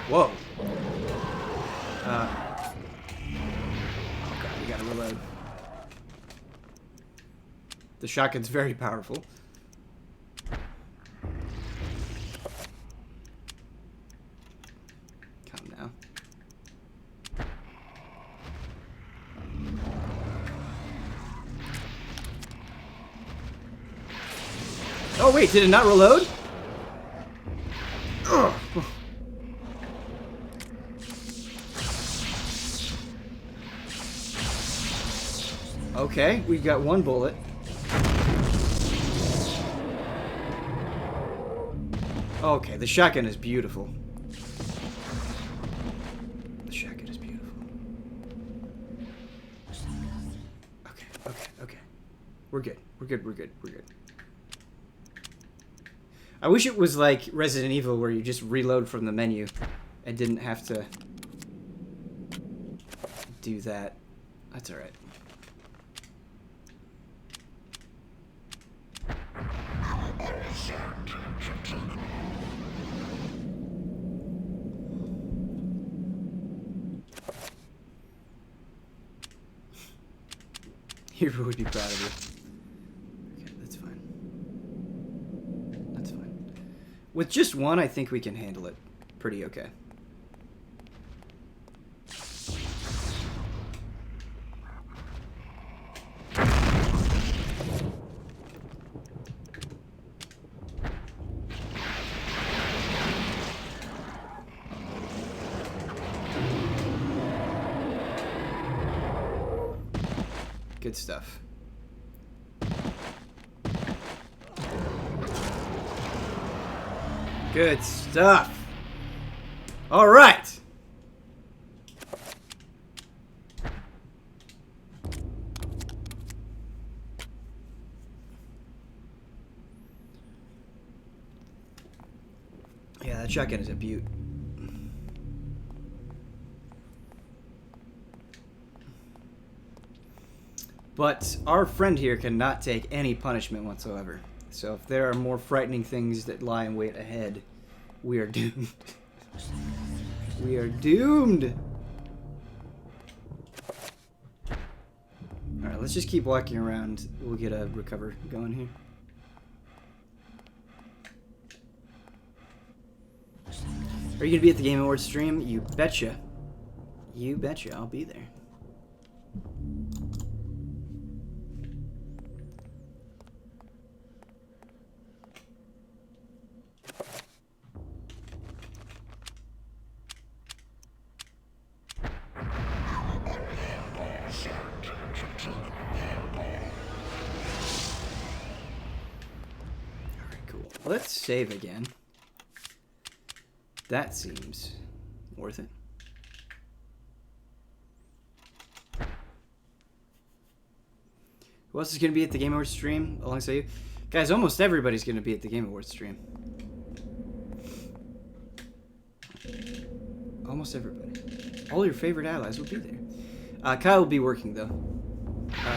Whoa. Oh god, we gotta reload. The shotgun's very powerful. Come now. Oh wait, did it not reload? Ugh. Okay, we've got 1 bullet. Okay, the shotgun is beautiful. The shotgun is beautiful. Okay, okay, okay. We're good. We're good, we're good, we're good. I wish it was like Resident Evil where you just reload from the menu and didn't have to do that. That's alright. Hero would be proud of you. Okay, that's fine. That's fine. With just 1, I think we can handle it pretty okay. Good stuff. Good stuff. All right. Yeah, that shotgun is a beaut. But our friend here cannot take any punishment whatsoever. So if there are more frightening things that lie in wait ahead, we are doomed. We are doomed! Alright, let's just keep walking around. We'll get a recover going here. Are you gonna be at the Game Awards stream? You betcha. You betcha, I'll be there. Alright, cool. Let's save again. That seems worth it. Who else is going to be at the Game Awards stream alongside you? Guys, almost everybody's going to be at the Game Awards stream. Almost everybody. All your favorite allies will be there. Kyle will be working, though.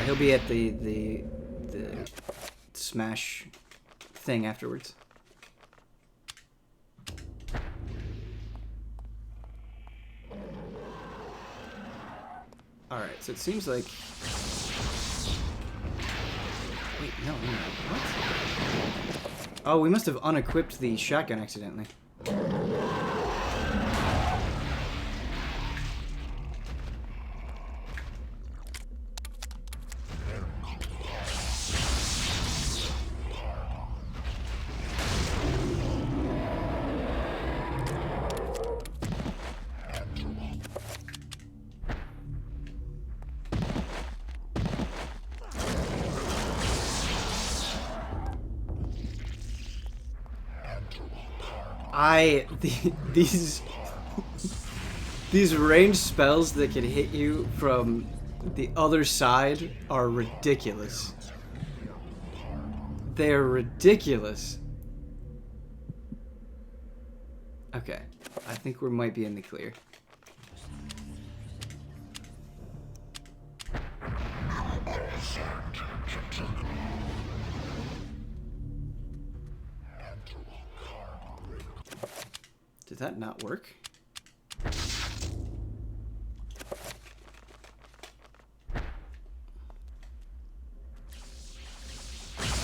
He'll be at the Smash thing afterwards. Alright, so it seems like... Wait, no. What? Oh, we must have unequipped the shotgun accidentally. These ranged spells that can hit you from the other side are ridiculous. They are ridiculous. Okay, I think we might be in the clear. Did that not work?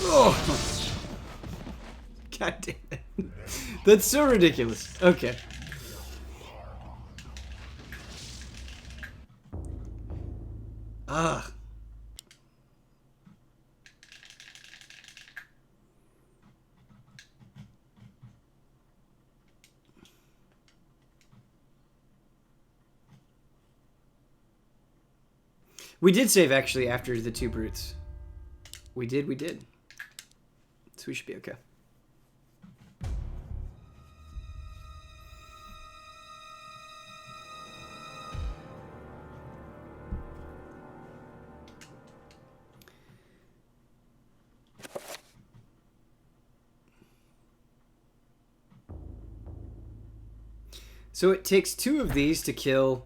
Oh! God damn it. That's so ridiculous. Okay. Ugh. We did save, actually, after the two brutes. We did. So we should be okay. So it takes 2 of these to kill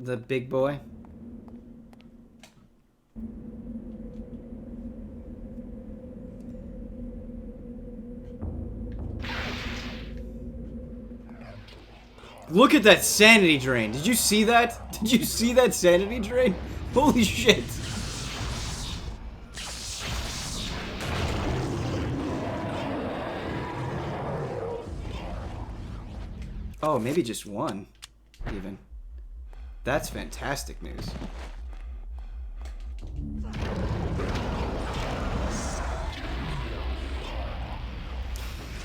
the big boy. Look at that sanity drain. Did you see that? Did you see that sanity drain? Holy shit. Oh, maybe just 1, even. That's fantastic news.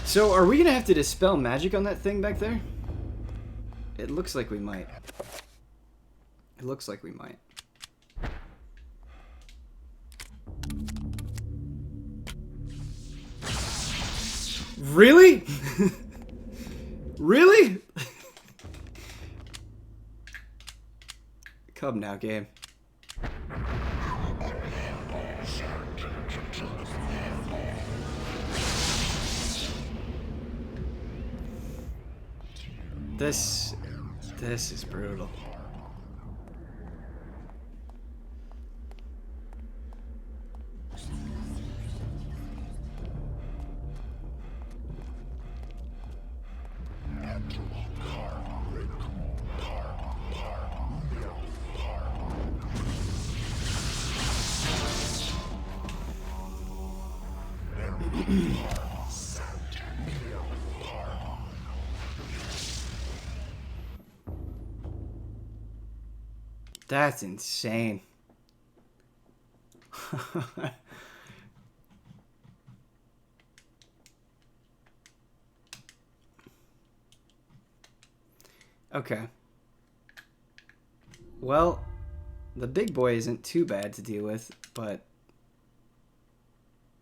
So, are we gonna have to dispel magic on that thing back there? It looks like we might. It looks like we might. Really? Really? Come now, game. This is brutal. That's insane. Okay. Well, the big boy isn't too bad to deal with, but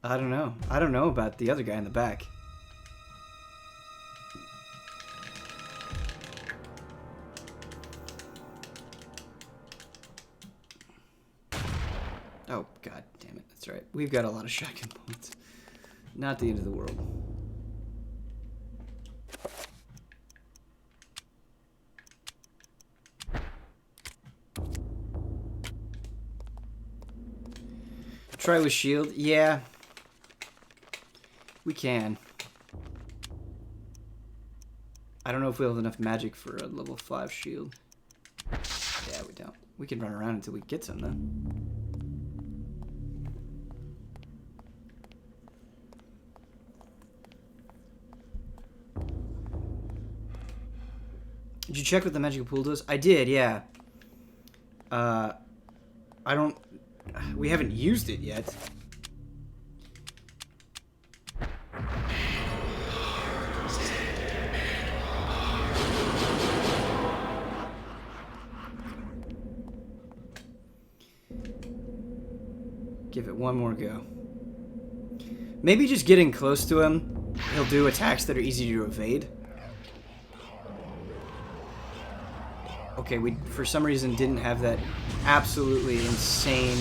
I don't know. I don't know about the other guy in the back. Oh, god damn it. That's right. We've got a lot of shotgun bullets. Not the end of the world. Try with shield? Yeah. We can. I don't know if we'll have enough magic for a level 5 shield. Yeah, we don't. We can run around until we get some, though. Did you check what the magical pool does? I did, yeah. I don't... We haven't used it yet. Give it one more go. Maybe just getting close to him, he'll do attacks that are easy to evade. Okay, we for some reason didn't have that absolutely insane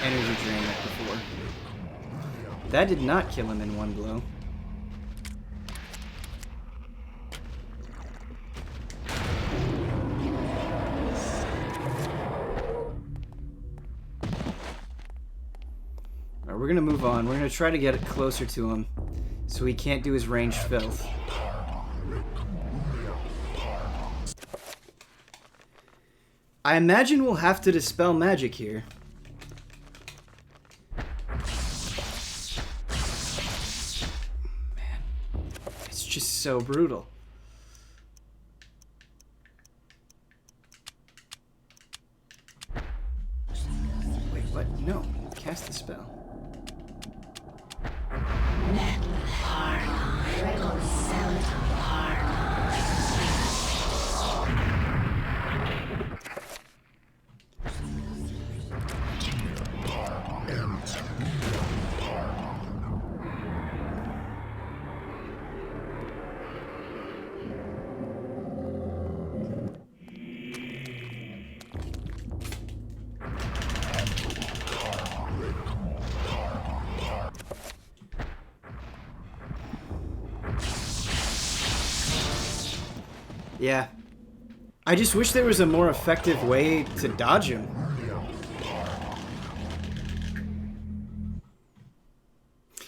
energy drain like before. That did not kill him in one blow. Alright, we're gonna move on. We're gonna try to get it closer to him so he can't do his ranged filth. I imagine we'll have to dispel magic here. Man, it's just so brutal. Wait, what? No, cast the spell. Yeah. I just wish there was a more effective way to dodge him.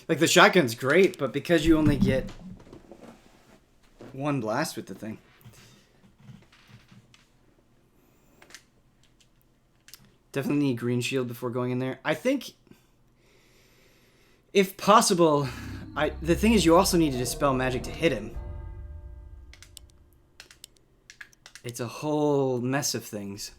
Like, the shotgun's great, but because you only get one blast with the thing. Definitely need green shield before going in there. I think, if possible, the thing is you also need to dispel magic to hit him. It's a whole mess of things.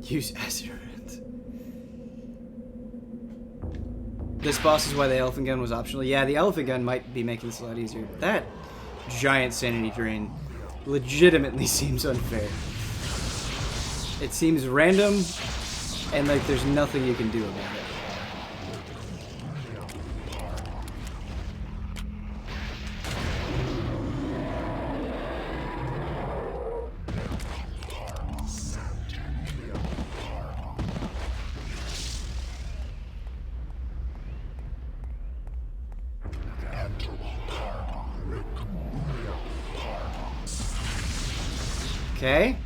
Use acid. This boss is why the elephant gun was optional. Yeah, the elephant gun might be making this a lot easier. That giant sanity drain legitimately seems unfair. It seems random, and like there's nothing you can do about it. Okay.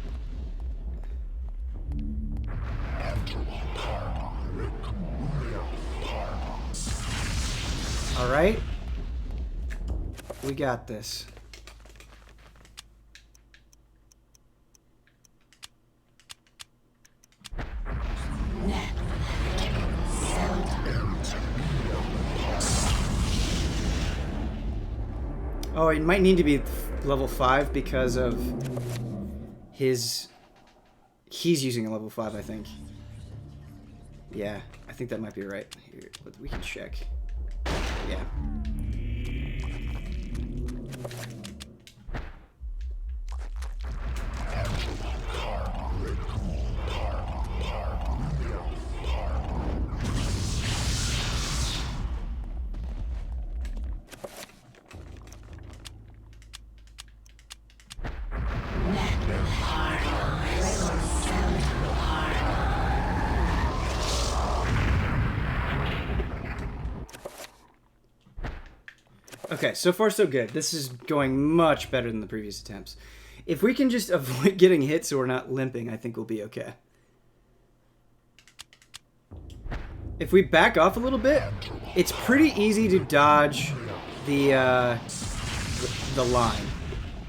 We got this. Oh, it might need to be level 5 because of his... He's using a level 5, I think. Yeah, I think that might be right. Here, we can check. Yeah. Okay, so far so good. This is going much better than the previous attempts. If we can just avoid getting hit so we're not limping, I think we'll be okay. If we back off a little bit, it's pretty easy to dodge the line,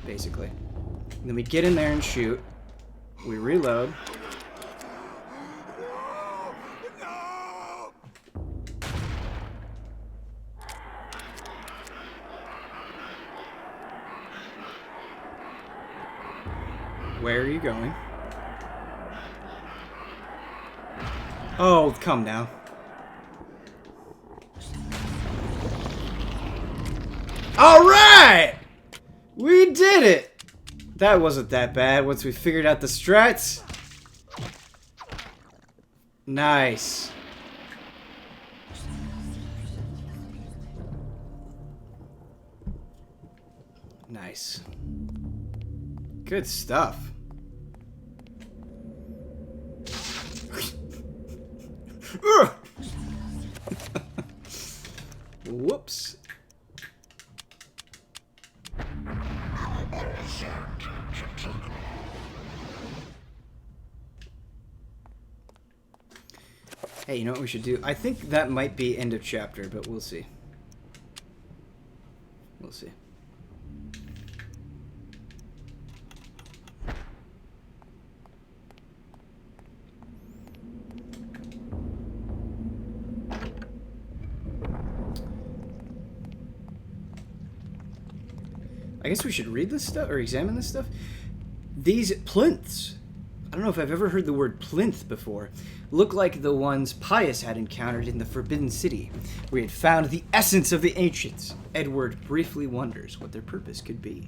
basically. And then we get in there and shoot. We reload. Where are you going? Oh, come now. All right! We did it! That wasn't that bad once we figured out the strats. Nice. Nice. Good stuff. Whoops. Hey, you know what we should do? I think that might be end of chapter, but we'll see. We'll see. I guess we should read this stuff, or examine this stuff. These plinths, I don't know if I've ever heard the word plinth before, look like the ones Pius had encountered in the Forbidden City, where he had found the essence of the ancients. Edward briefly wonders what their purpose could be.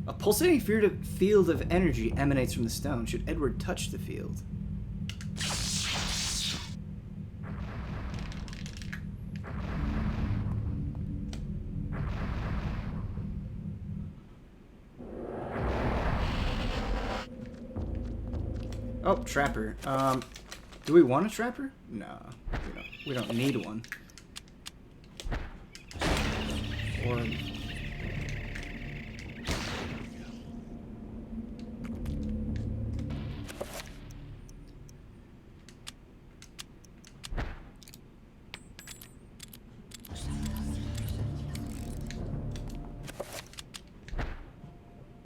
A pulsating field of energy emanates from the stone. Should Edward touch the field? Oh, trapper. Do we want a trapper? No, we don't need one. Or...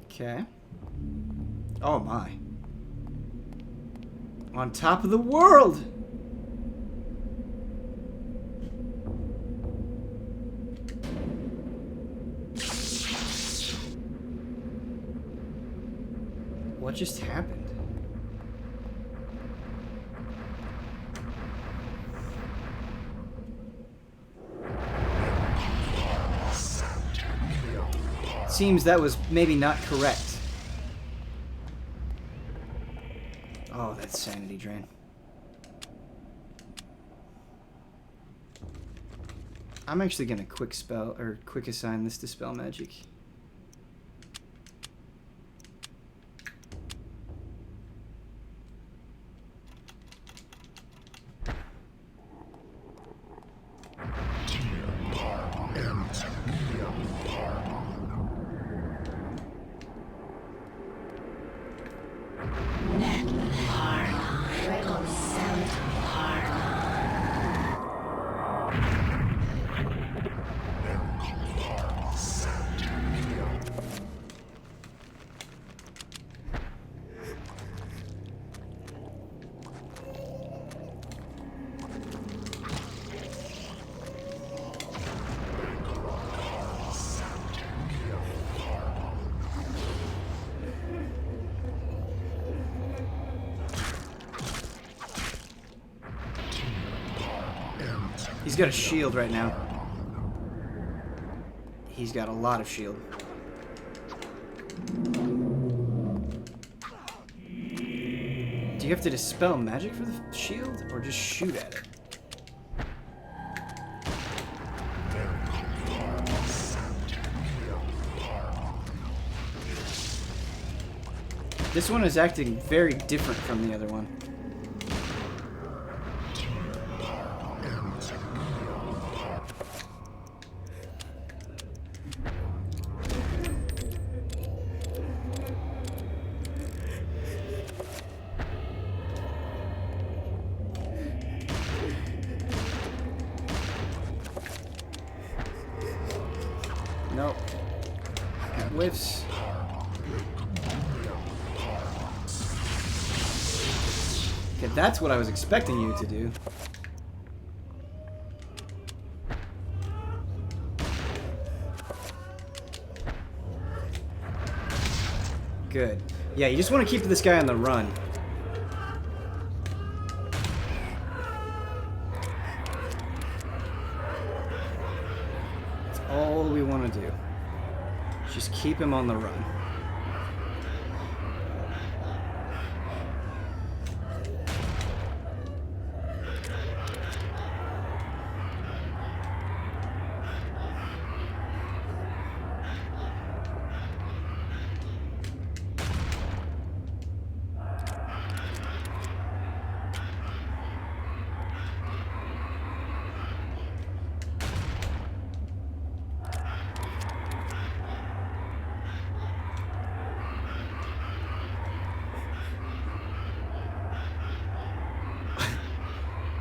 Okay. Oh my. On top of the world! What just happened? Seems that was maybe not correct. Oh, that's sanity drain. I'm actually gonna quick assign this to spell magic. He's got a shield right now. He's got a lot of shield. Do you have to dispel magic for the shield, or just shoot at it? This one is acting very different from the other one. Nope. Whiffs. Okay, that's what I was expecting you to do. Good. Yeah, you just want to keep this guy on the run. That's all we want to do. Just keep him on the run.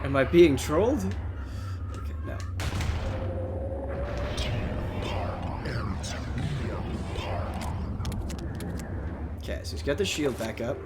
Am I being trolled? Okay, no. Okay, so he's got the shield back up.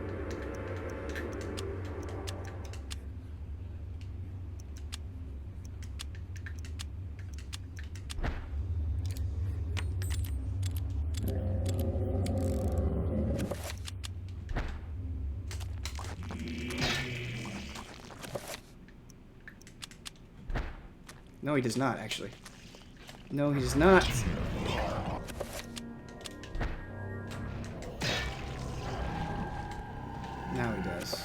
No, he does not, actually. No, he does not. Now he does.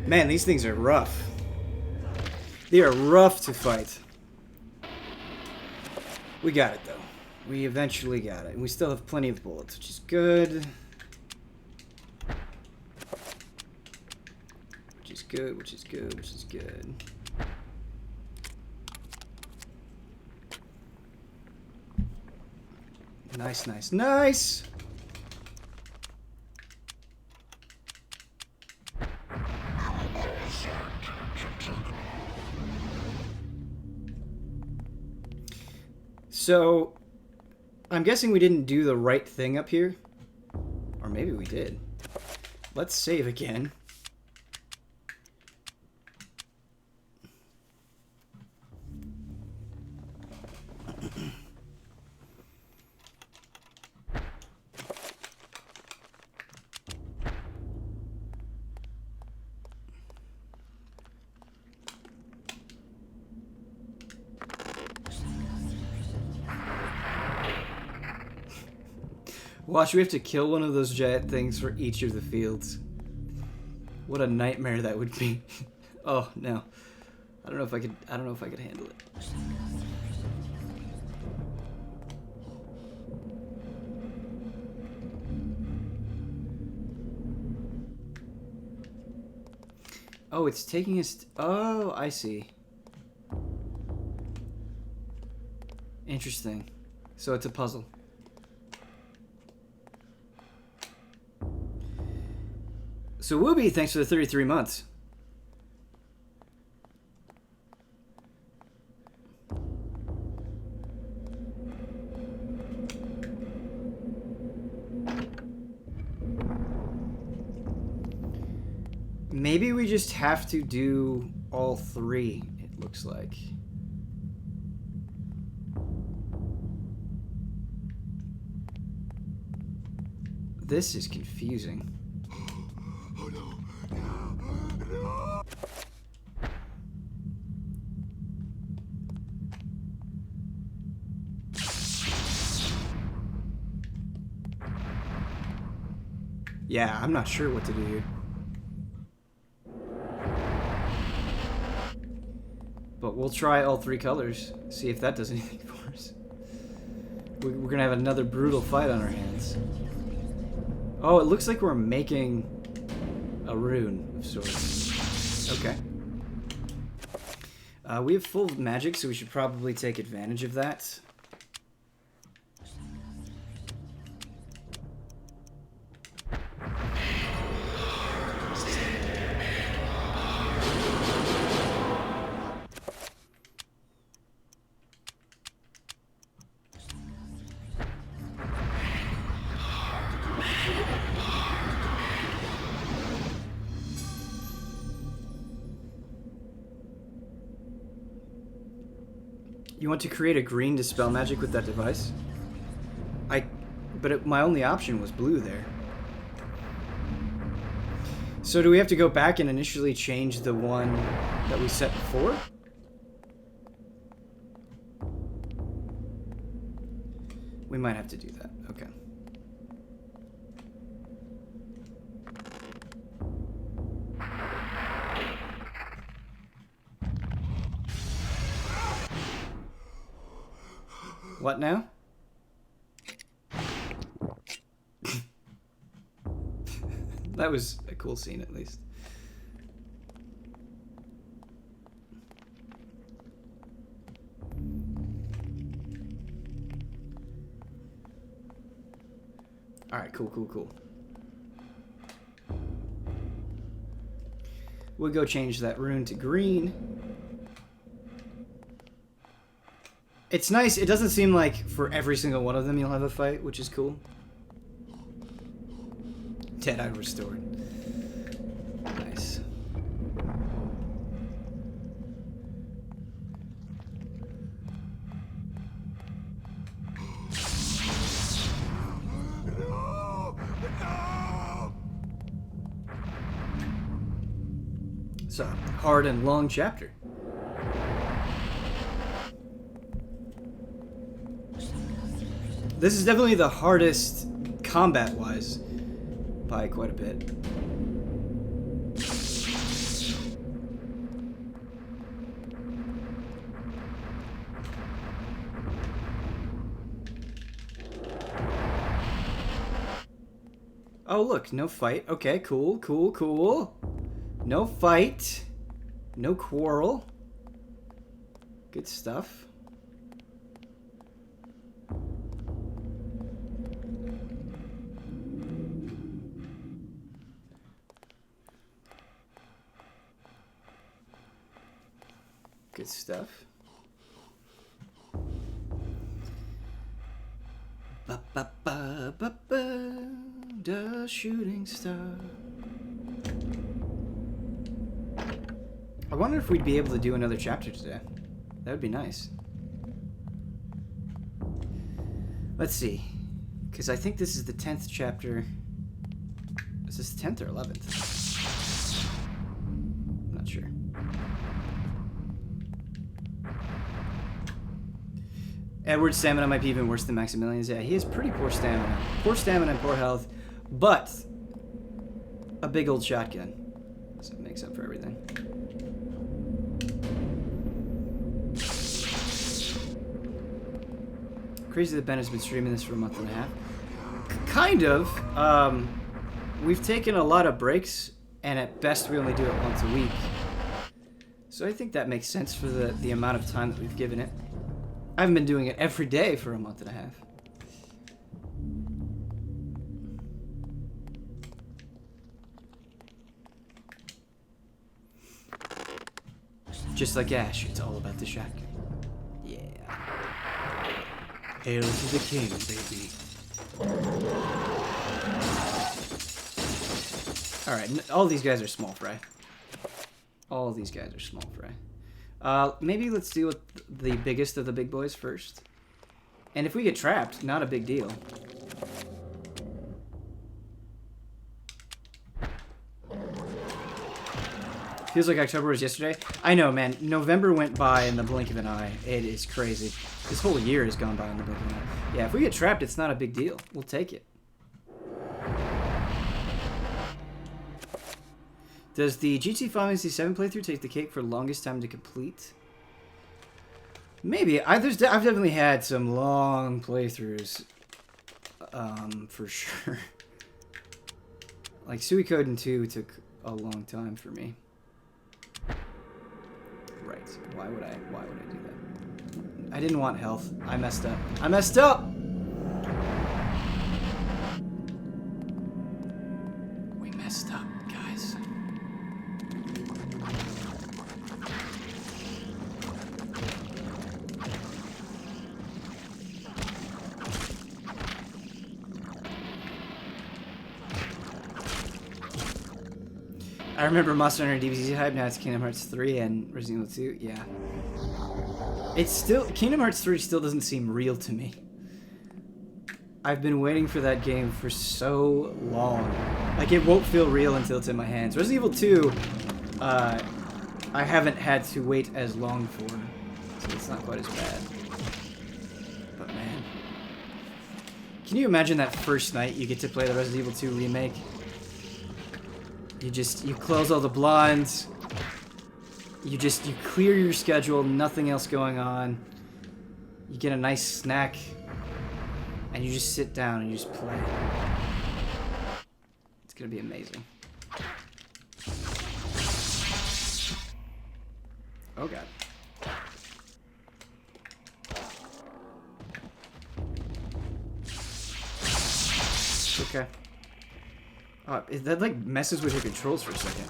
Man, these things are rough. They are rough to fight. We got it, though. We eventually got it. And we still have plenty of bullets, which is good. Which is good, which is good, which is good. Nice, nice, nice! So, I'm guessing we didn't do the right thing up here. Or maybe we did. Let's save again. Watch, we have to kill one of those giant things for each of the fields. What a nightmare that would be. Oh no. I don't know if I could handle it. Oh, it's taking us. Oh, I see. Interesting. So it's a puzzle. So Wooby, thanks for the 33 months. Maybe we just have to do all three, it looks like. This is confusing. Oh no. No. Yeah, I'm not sure what to do here. But we'll try all three colors, see if that does anything for us. We're gonna have another brutal fight on our hands. Oh, it looks like we're making a rune of sorts. Okay. We have full magic, so we should probably take advantage of that. You want to create a green dispel magic with that device? My only option was blue there. So do we have to go back and initially change the one that we set before? We might have to do that. Okay. What now? That was a cool scene, at least. Alright, cool. We'll go change that rune to green. It's nice. It doesn't seem like for every single one of them you'll have a fight, which is cool. Dead-Eye restored. Nice. It's a hard and long chapter. This is definitely the hardest combat-wise by quite a bit. Oh, look, no fight. Okay, cool. No fight. No quarrel. Good stuff. Good stuff. The shooting star. I wonder if we'd be able to do another chapter today. That would be nice. Let's see. Because I think this is the 10th chapter. Is this 10th or 11th? I'm not sure. Edward's stamina might be even worse than Maximilian's. Yeah, he has pretty poor stamina. Poor stamina and poor health, but a big old shotgun. So it makes up for everything. Crazy that Ben has been streaming this for a month and a half. Kind of. We've taken a lot of breaks, and at best we only do it once a week. So I think that makes sense for the amount of time that we've given it. I haven't been doing it every day for a month and a half. Just like Ash, it's all about the shotgun. Yeah. Hail to the king, baby. Alright, all these guys are small fry. All these guys are small fry. Maybe let's deal with the biggest of the big boys first. And if we get trapped, not a big deal. Feels like October was yesterday. I know, man. November went by in the blink of an eye. It is crazy. This whole year has gone by in the blink of an eye. Yeah, if we get trapped, it's not a big deal. We'll take it. Does the GT Final Fantasy 7 playthrough take the cake for longest time to complete? Maybe. I've definitely had some long playthroughs. For sure. Like, Suikoden 2 took a long time for me. Right. Why would I do that? I didn't want health. I messed up. I messed up! We messed up, guys. I remember Monster Hunter DBZ hype, now it's Kingdom Hearts 3 and Resident Evil 2, yeah. It's still, Kingdom Hearts 3 still doesn't seem real to me. I've been waiting for that game for so long. Like, it won't feel real until it's in my hands. Resident Evil 2, I haven't had to wait as long for, so it's not quite as bad. But man. Can you imagine that first night you get to play the Resident Evil 2 remake? You close all the blinds. You clear your schedule, nothing else going on. You get a nice snack. And you just sit down and you just play. It's gonna be amazing. Oh god. Okay. That like messes with your controls for a second.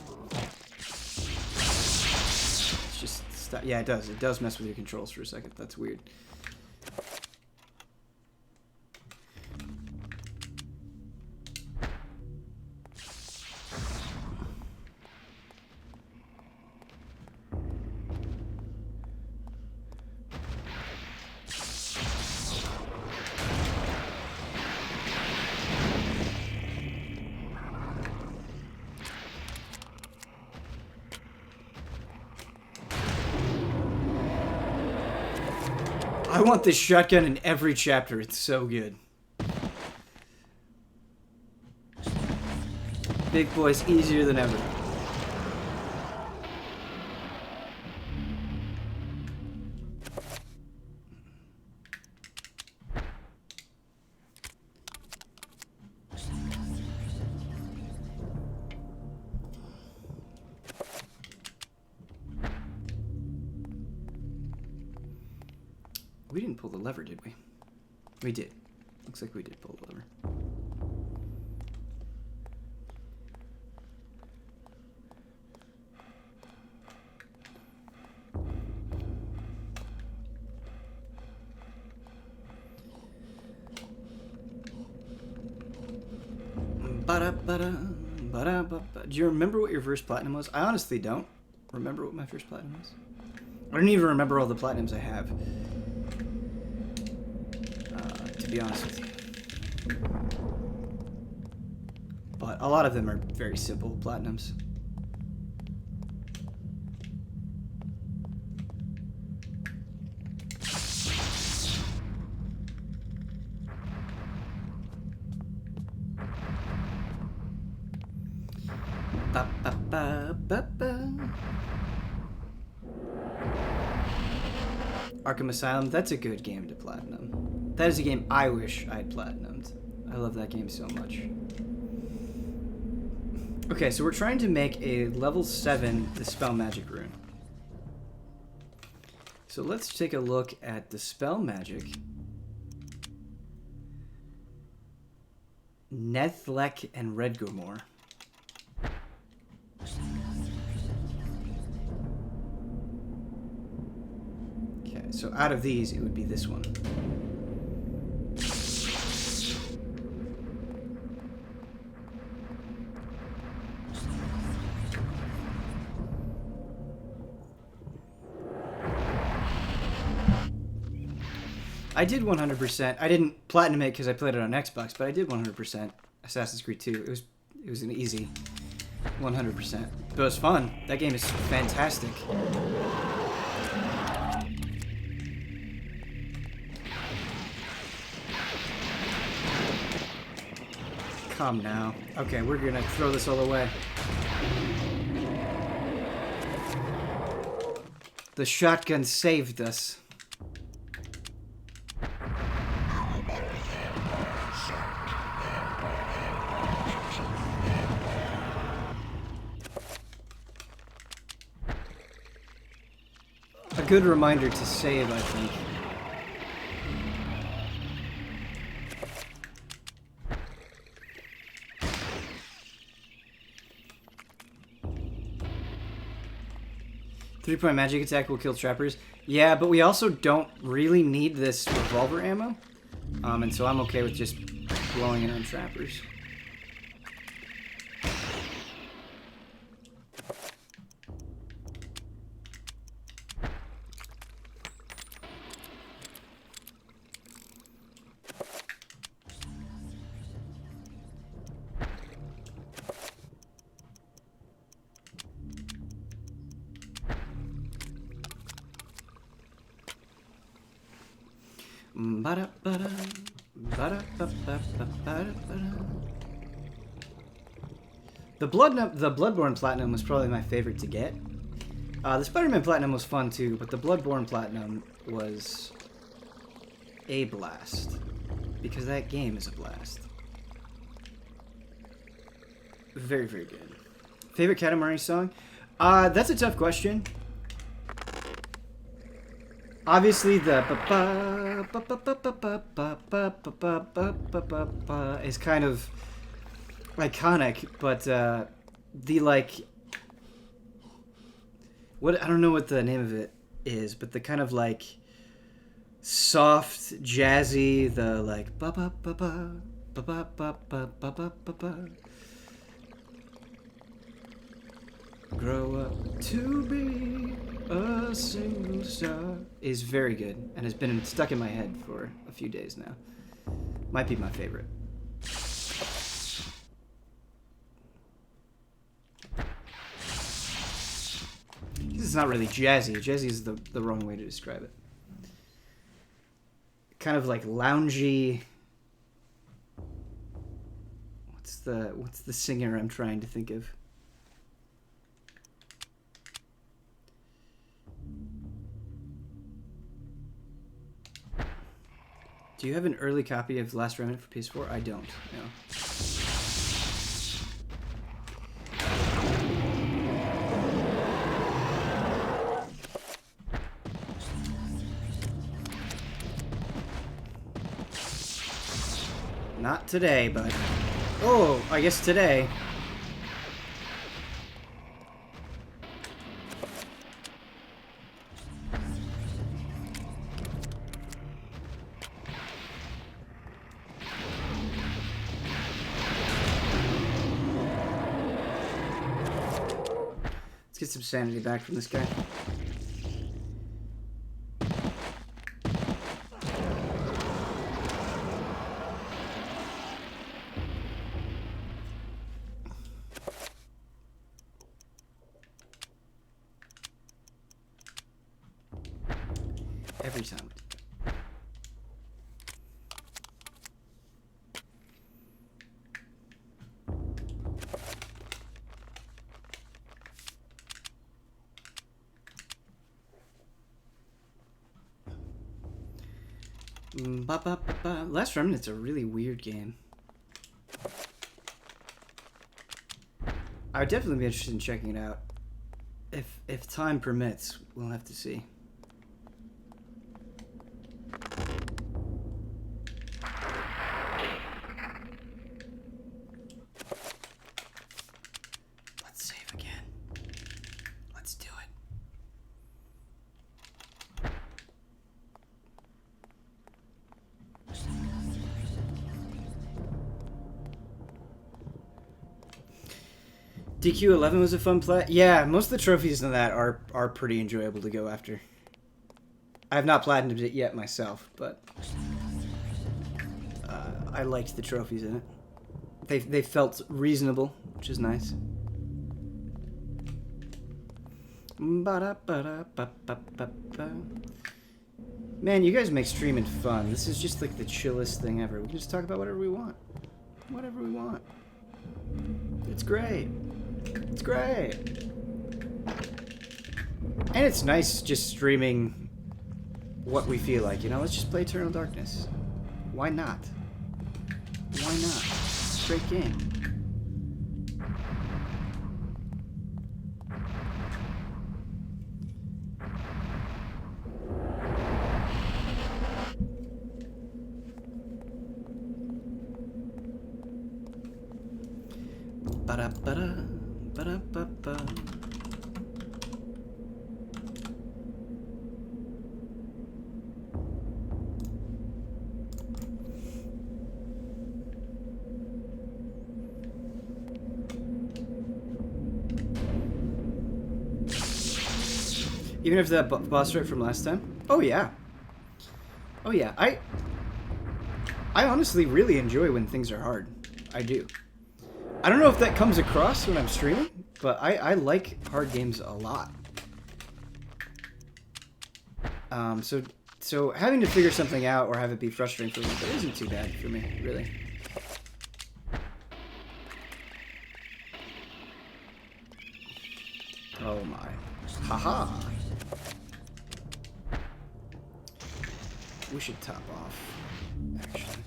It's just stop. Yeah, it does. It does mess with your controls for a second. That's weird. I want this shotgun in every chapter. It's so good. Big boy's easier than ever. We didn't pull the lever, did we? We did. Looks like we did pull the lever. Do you remember what your first platinum was? I honestly don't remember what my first platinum was. I don't even remember all the platinums I have. To be honest with you. But a lot of them are very simple platinums. Ba, ba, ba, ba, ba. Arkham Asylum, that's a good game to platinum. That is a game I wish I'd platinumed. I love that game so much. Okay, so we're trying to make a level 7 Dispel Magic rune. So let's take a look at Dispel Magic. Nethlek and Redgomor. Okay, so out of these, it would be this one. I did 100%. I didn't platinum it because I played it on Xbox, but I did 100% Assassin's Creed 2. It was an easy 100%. But it was fun. That game is fantastic. Come now. Okay, we're gonna throw this all away. The shotgun saved us. A good reminder to save, I think. Three-point magic attack will kill trappers. Yeah, but we also don't really need this revolver ammo. And so I'm okay with just blowing it on trappers. The Bloodborne Platinum was probably my favorite to get. The Spider-Man Platinum was fun too, but the Bloodborne Platinum was a blast. Because that game is a blast. Very, very good. Favorite Katamari song? That's a tough question. Obviously, the is kind of iconic, but the like, what I don't know what the name of it is, but the kind of like soft, jazzy, the like ba ba ba ba ba ba ba ba ba ba ba ba. Grow up to be a single star is very good and has been stuck in my head for a few days now. Might be my favorite. This is not really jazzy. Jazzy is the wrong way to describe it. Kind of like loungy. What's the singer I'm trying to think of? Do you have an early copy of Last Remnant for PS4? I don't, no. Not today, but... Oh, I guess today. Get some sanity back from this guy. Every time. Last Remnant's a really weird game. I would definitely be interested in checking it out. If time permits, we'll have to see. Let's save again. Let's do it. DQ11 was a fun play. Yeah, most of the trophies in that are pretty enjoyable to go after. I have not platinumed it yet myself, but I liked the trophies in it. They felt reasonable, which is nice. Ba-da-ba-da-ba-ba-ba-ba. Man, you guys make streaming fun. This is just like the chillest thing ever. We can just talk about whatever we want. Whatever we want. It's great. It's great. And it's nice just streaming what we feel like, you know? Let's just play Eternal Darkness. Why not? Why not? Great game. Ba-da-ba-da, ba-da-ba-ba. Even if that boss fight from last time? Oh yeah. Oh yeah. I honestly really enjoy when things are hard. I do. I don't know if that comes across when I'm streaming, but I like hard games a lot. So having to figure something out or have it be frustrating for me, that isn't too bad for me, really. Oh my. Haha. We should top off, actually.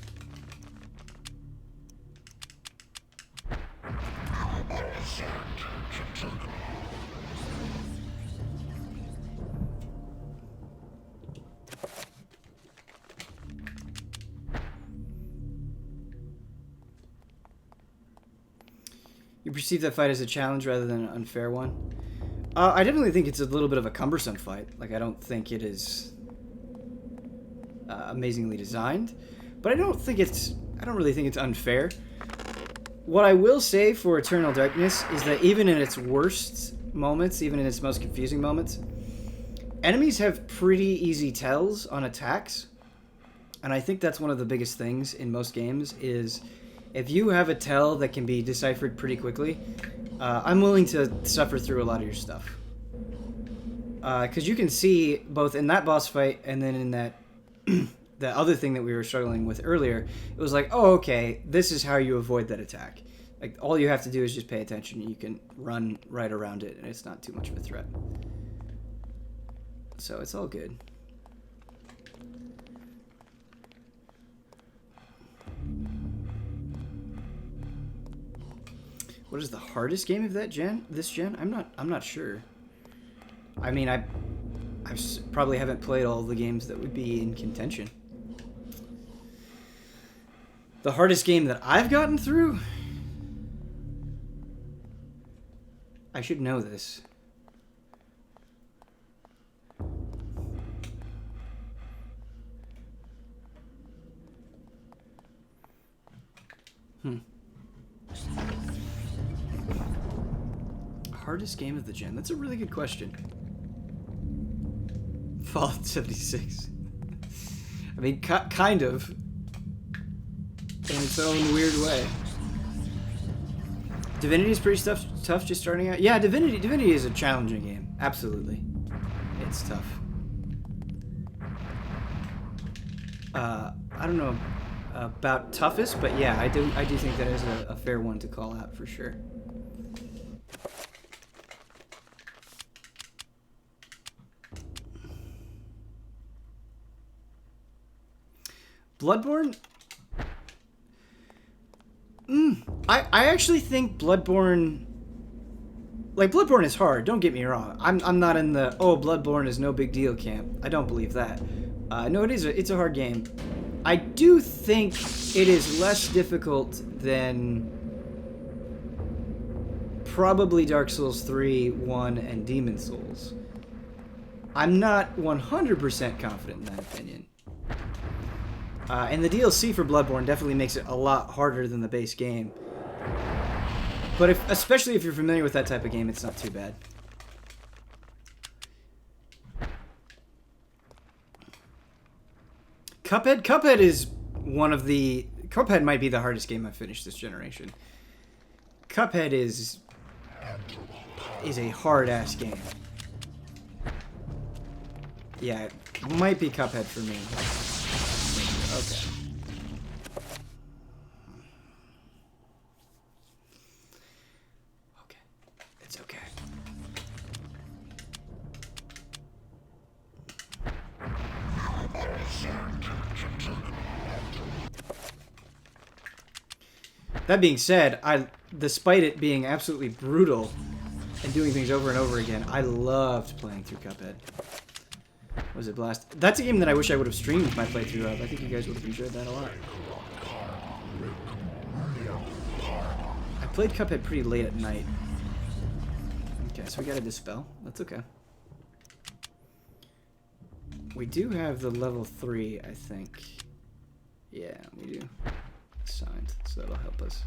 You perceive that fight as a challenge rather than an unfair one? I definitely think it's a little bit of a cumbersome fight. Like, I don't think it is amazingly designed, but I don't really think it's unfair. What I will say for Eternal Darkness is that even in its worst moments, even in its most confusing moments, enemies have pretty easy tells on attacks. And I think that's one of the biggest things in most games is if you have a tell that can be deciphered pretty quickly, I'm willing to suffer through a lot of your stuff. Because you can see both in that boss fight and then in that the other thing that we were struggling with earlier, it was like, oh, okay, this is how you avoid that attack. Like, all you have to do is just pay attention. You can run right around it, and it's not too much of a threat. So it's all good. What is the hardest game of this gen? I'm not sure. I mean, I probably haven't played all the games that would be in contention. The hardest game that I've gotten through? I should know this. Hardest game of the gen? That's a really good question. Fallout 76. I mean, kind of. In its own weird way. Divinity is pretty tough just starting out. Yeah, Divinity is a challenging game. Absolutely. It's tough. I don't know about toughest, but yeah, I do think that is a fair one to call out for sure. Bloodborne? I actually think Bloodborne... Like, Bloodborne is hard, don't get me wrong. I'm not in the, oh, Bloodborne is no big deal camp. I don't believe that. No, it's a hard game. I do think it is less difficult than probably Dark Souls 3, 1, and Demon Souls. I'm not 100% confident in that opinion. And the DLC for Bloodborne definitely makes it a lot harder than the base game. But especially if you're familiar with that type of game, it's not too bad. Cuphead is one of the... Cuphead might be the hardest game I've finished this generation. Cuphead is a hard-ass game. Yeah, it might be Cuphead for me. Okay. Okay. It's okay. That being said, despite it being absolutely brutal and doing things over and over again, I loved playing through Cuphead. Was it Blast? That's a game that I wish I would have streamed my playthrough of. I think you guys would have enjoyed that a lot. I played Cuphead pretty late at night. Okay, so we got a Dispel. That's okay. We do have the level 3, I think. Yeah, we do. Signed, so that'll help us.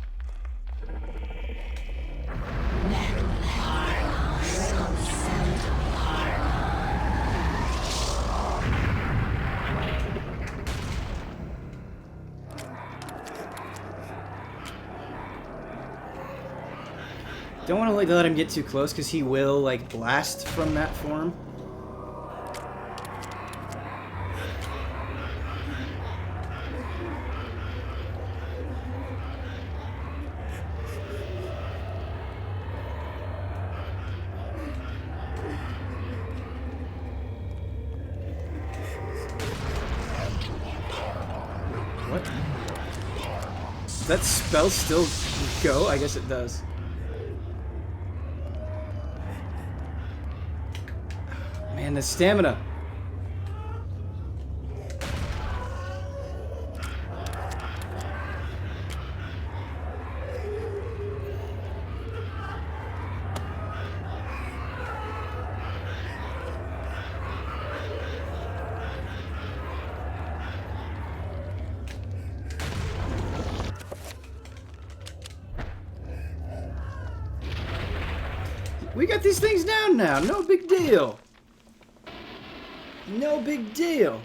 Don't want to like let him get too close because he will like blast from that form. What? Does that spell still go? I guess it does. Man, the stamina. We got these things down now. No big deal. No big deal.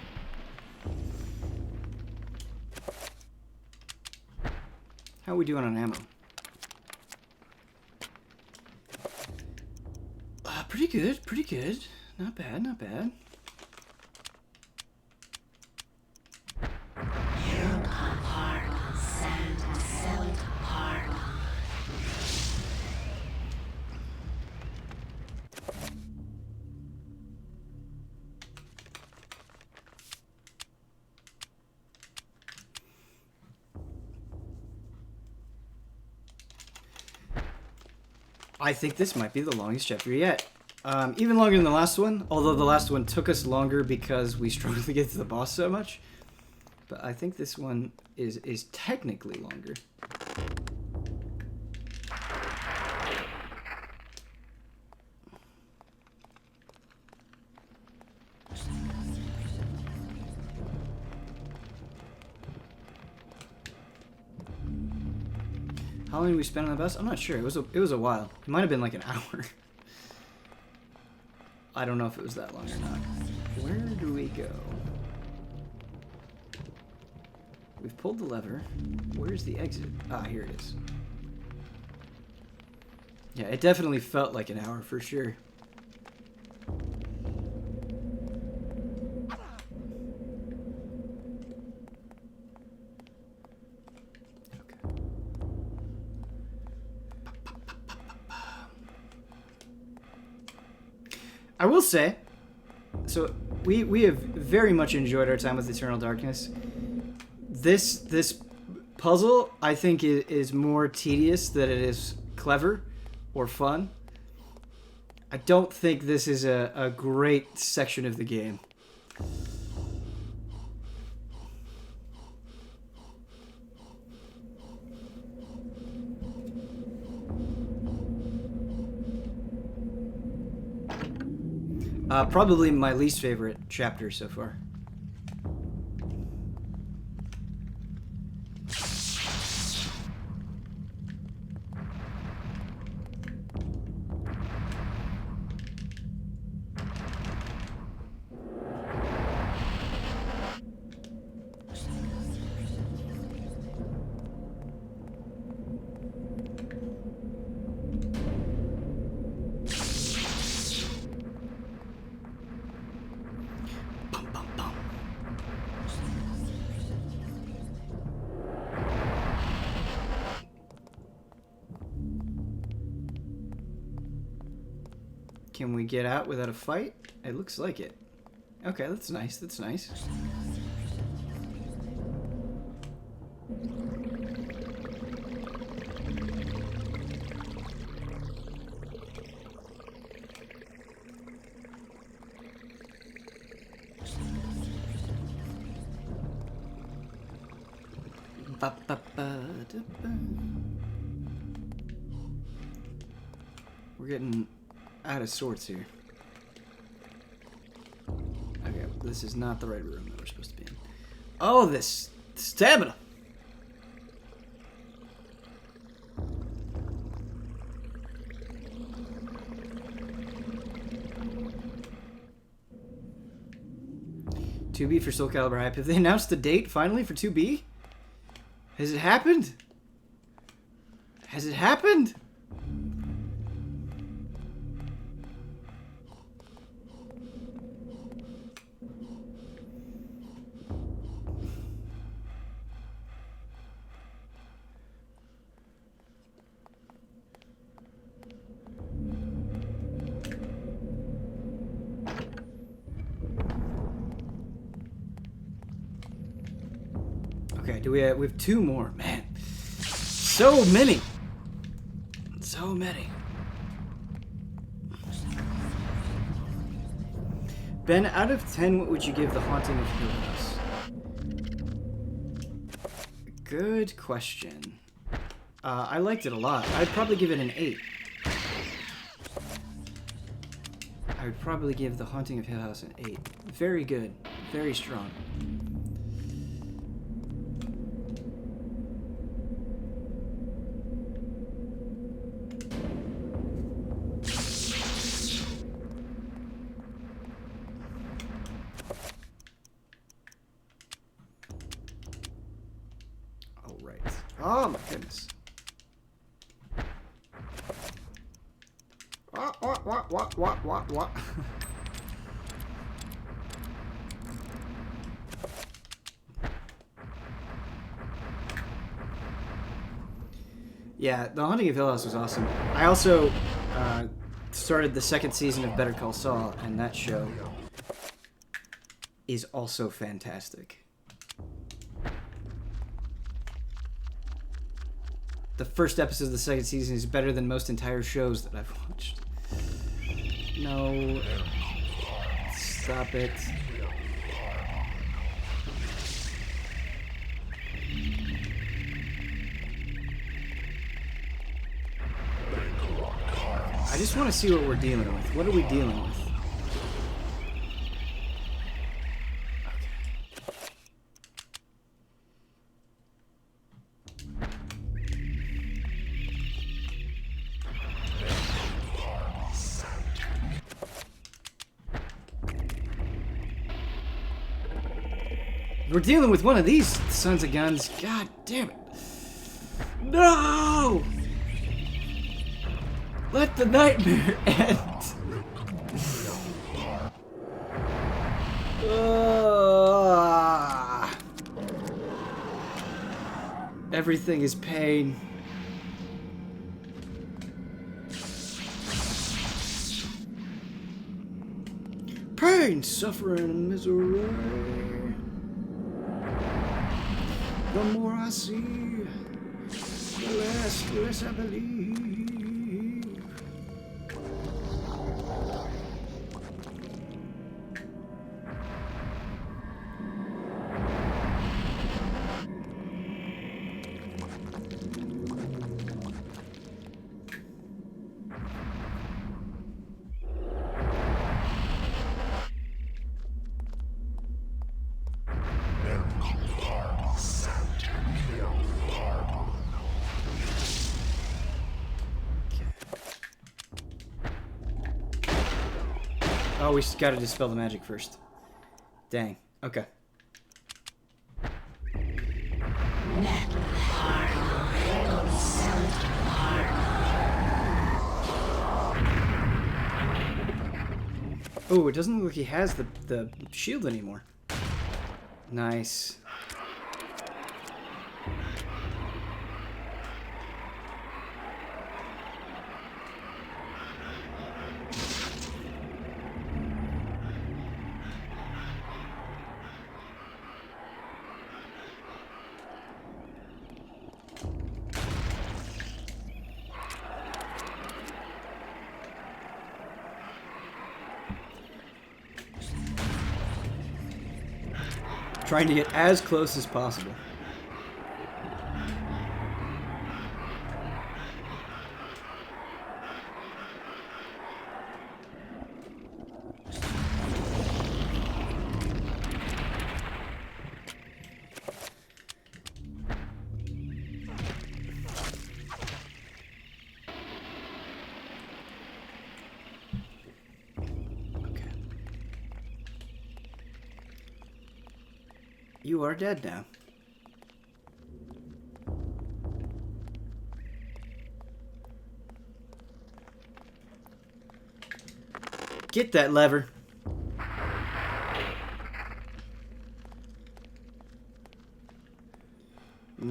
How are we doing on ammo? Pretty good, pretty good. Not bad, not bad. I think this might be the longest chapter yet. Even longer than the last one, although the last one took us longer because we struggled to get to the boss so much. But I think this one is technically longer. How long did we spend on the bus? I'm not sure. It was a while. It might have been like an hour. I don't know if it was that long or not. Where do we go? We've pulled the lever. Where's the exit? Ah, here it is. Yeah, it definitely felt like an hour for sure. I will say, so we have very much enjoyed our time with Eternal Darkness. This puzzle, I think, is more tedious than it is clever or fun. I don't think this is a great section of the game. Probably my least favorite chapter so far. Can we get out without a fight? It looks like it. Okay, that's nice. That's nice. We're getting out of sorts here. Okay, this is not the right room that we're supposed to be in. Oh, this stamina! $2B for Soul Calibur Hype. Have they announced the date finally for 2B? Has it happened? Has it happened? Okay, do we have 2 more? Man. So many. So many. Ben, out of 10, what would you give The Haunting of Hill House? Good question. I liked it a lot. I'd probably give it an 8. I would probably give The Haunting of Hill House an 8. Very good. Very strong. Oh my goodness. What? Yeah, The Haunting of Hill House was awesome. I also started the 2nd season of Better Call Saul, and that show is also fantastic. The first episode of the 2nd season is better than most entire shows that I've watched. No. Stop it. I just want to see what we're dealing with. What are we dealing with? We're dealing with one of these sons of guns. God damn it. No! Let the nightmare end. Everything is pain. Pain, suffering, and misery. The more I see, the less I believe. Oh, we gotta dispel the magic first. Dang. Okay. Oh, it doesn't look like he has the shield anymore. Nice. Trying to get as close as possible. You are dead now. Get that lever.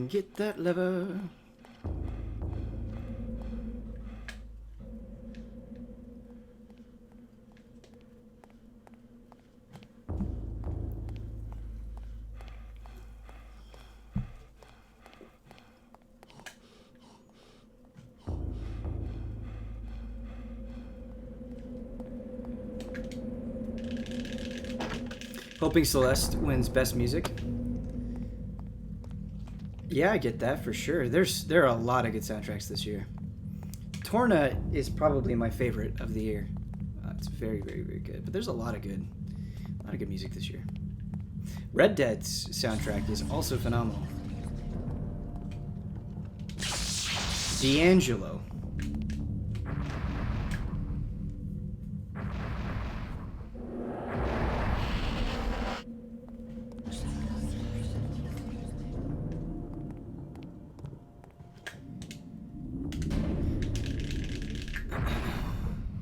Get that lever. Hoping Celeste wins Best Music. Yeah, I get that for sure. There are a lot of good soundtracks this year. Torna is probably my favorite of the year. It's very, very, very good. But there's a lot of good music this year. Red Dead's soundtrack is also phenomenal. D'Angelo.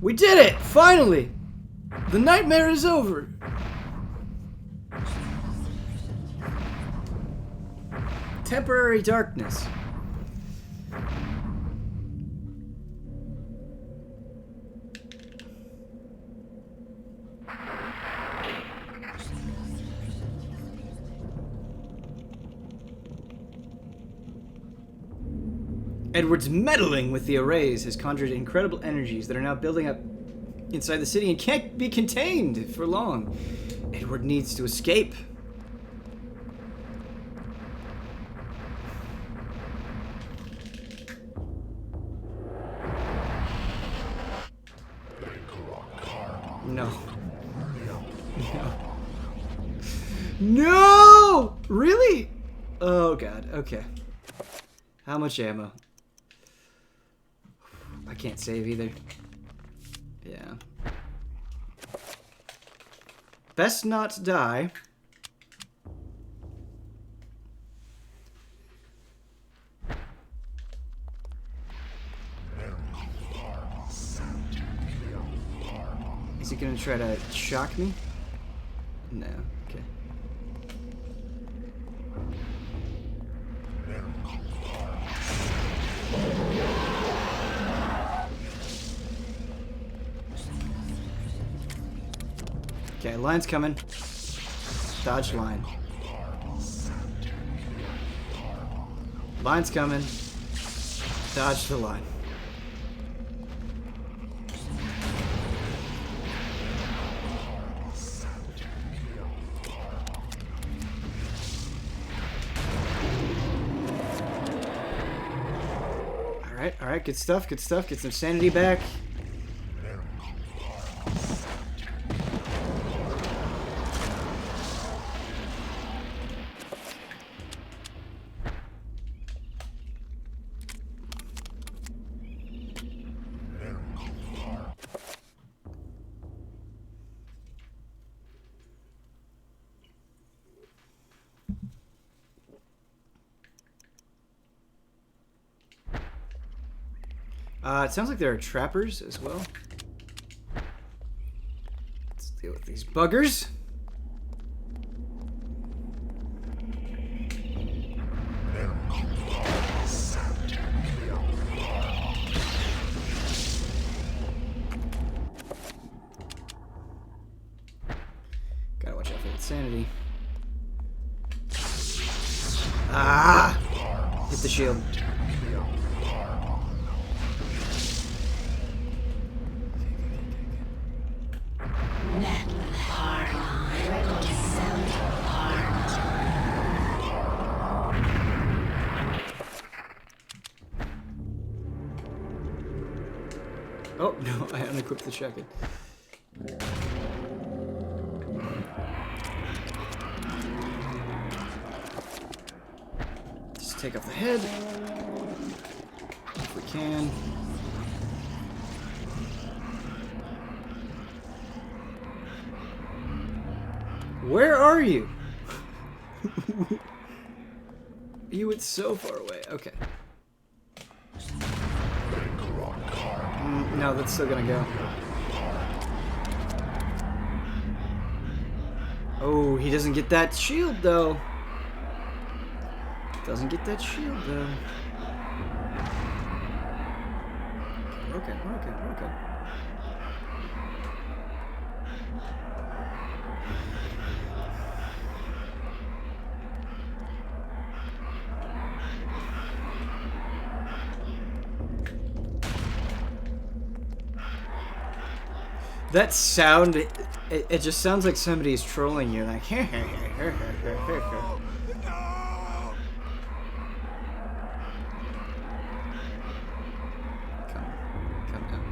We did it! Finally! The nightmare is over! Temporary darkness. Edward's meddling with the arrays has conjured incredible energies that are now building up inside the city and can't be contained for long. Edward needs to escape. No. No. No! Really? Oh god, okay. How much ammo? I can't save either. Yeah. Best not die. Is he gonna try to shock me? No. Okay. Okay, line's coming. Dodge line. Line's coming. Dodge the line. Alright, good stuff, good stuff. Get some sanity back. It sounds like there are trappers as well. Let's deal with these buggers. Gotta watch out for insanity. Ah! Hit the shield. Oh, no, I unequipped the shotgun. Just take off the head. If we can. Where are you? You went so far away. Okay. No, that's still gonna go. Oh, he doesn't get that shield though. Doesn't get that shield though. Okay, we're okay, we're okay. That sound, it just sounds like somebody's trolling you, like. No! Come down.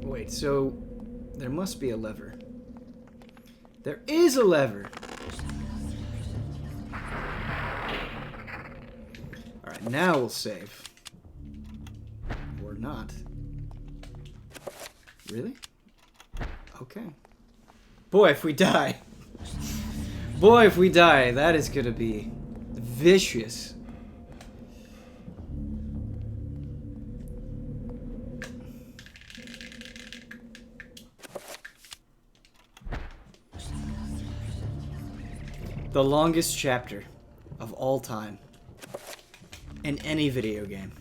Wait, so there must be a lever. There is a lever! Alright, now we'll save. Or not. Really? Okay. Boy, if we die. Boy, if we die, that is gonna be vicious. The longest chapter of all time in any video game.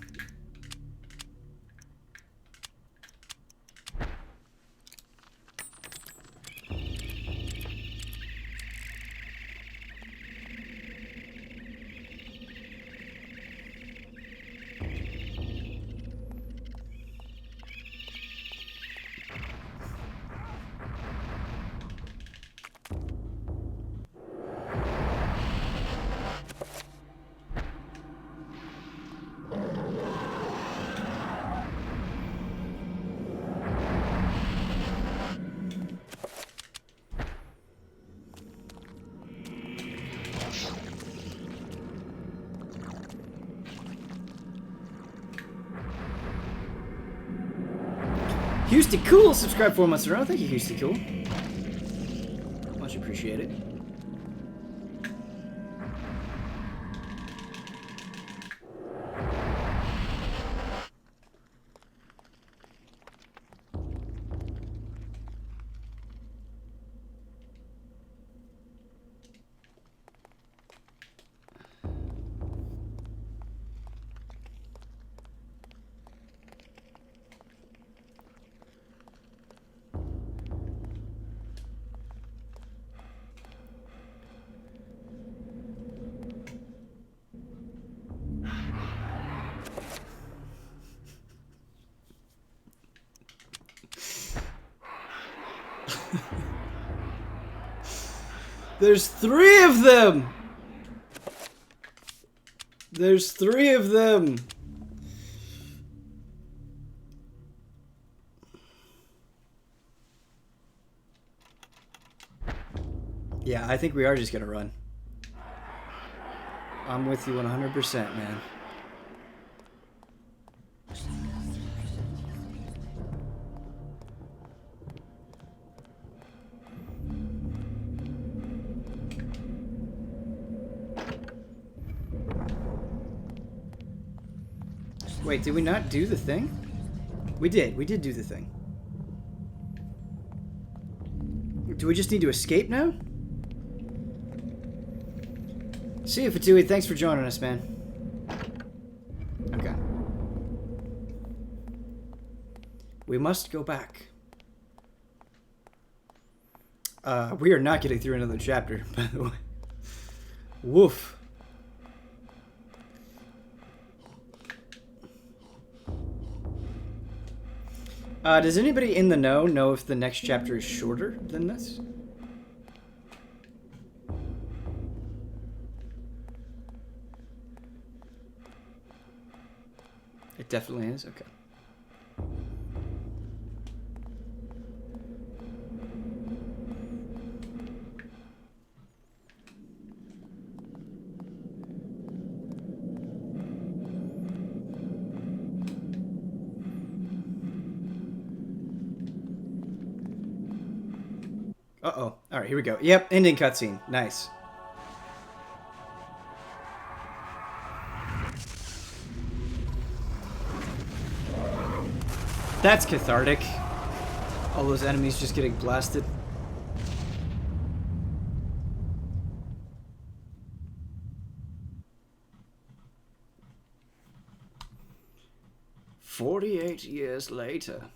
Houston Cool, subscribe 4 months in a row. Thank you, Houston Cool. Much appreciated. There's 3 of them! There's 3 of them! Yeah, I think we are just gonna run. I'm with you 100%, man. Wait, did we not do the thing? We did do the thing. Do we just need to escape now? See you, Fatui. Thanks for joining us, man. Okay. We must go back. We are not getting through another chapter, by the way. Woof. Does anybody in the know if the next chapter is shorter than this? It definitely is? Okay. Uh-oh. Alright, here we go. Yep, ending cutscene. Nice. That's cathartic. All those enemies just getting blasted. "48 years later."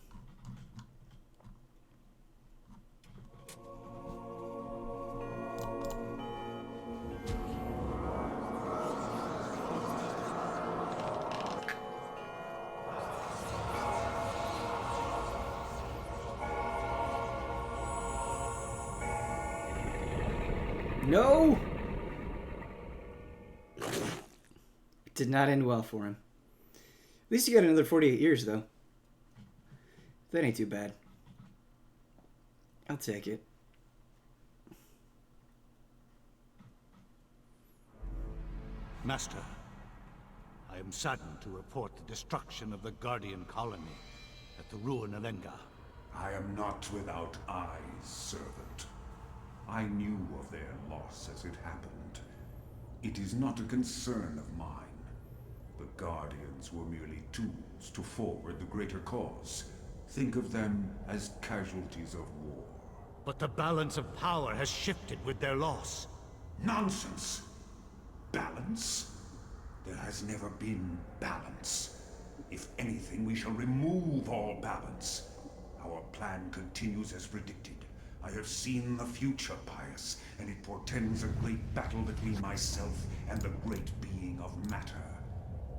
No! It did not end well for him. At least he got another 48 years, though. That ain't too bad. I'll take it. Master, I am saddened to report the destruction of the Guardian colony at the ruin of Enga. I am not without eyes, servant. I knew of their loss as it happened. It is not a concern of mine. The Guardians were merely tools to forward the greater cause. Think of them as casualties of war. But the balance of power has shifted with their loss. Nonsense! Balance? There has never been balance. If anything, we shall remove all balance. Our plan continues as predicted. I have seen the future, Pius, and it portends a great battle between myself and the great being of matter.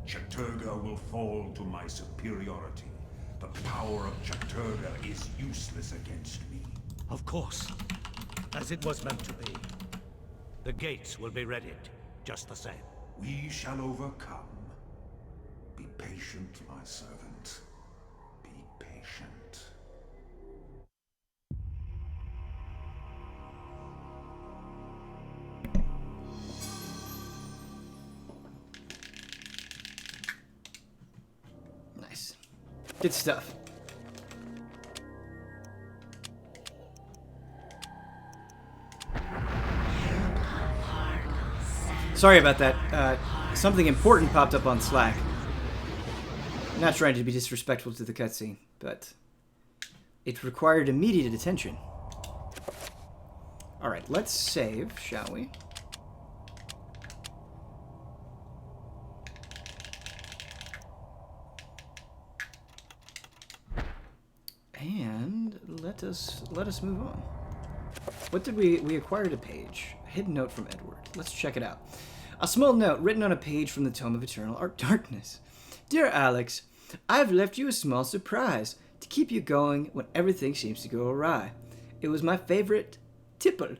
Chattur'gha will fall to my superiority. The power of Chattur'gha is useless against me. Of course, as it was meant to be. The gates will be readied, just the same. We shall overcome. Be patient, my servant. Be patient. Nice. Good stuff. Sorry about that. Something important popped up on Slack. Not trying to be disrespectful to the cutscene, but it required immediate attention. Alright, let's save, shall we? And let us move on. What did we acquired a page. A hidden note from Edward. Let's check it out. A small note written on a page from the Tome of Eternal Darkness. Dear Alex, I've left you a small surprise to keep you going when everything seems to go awry. It was my favorite tipple.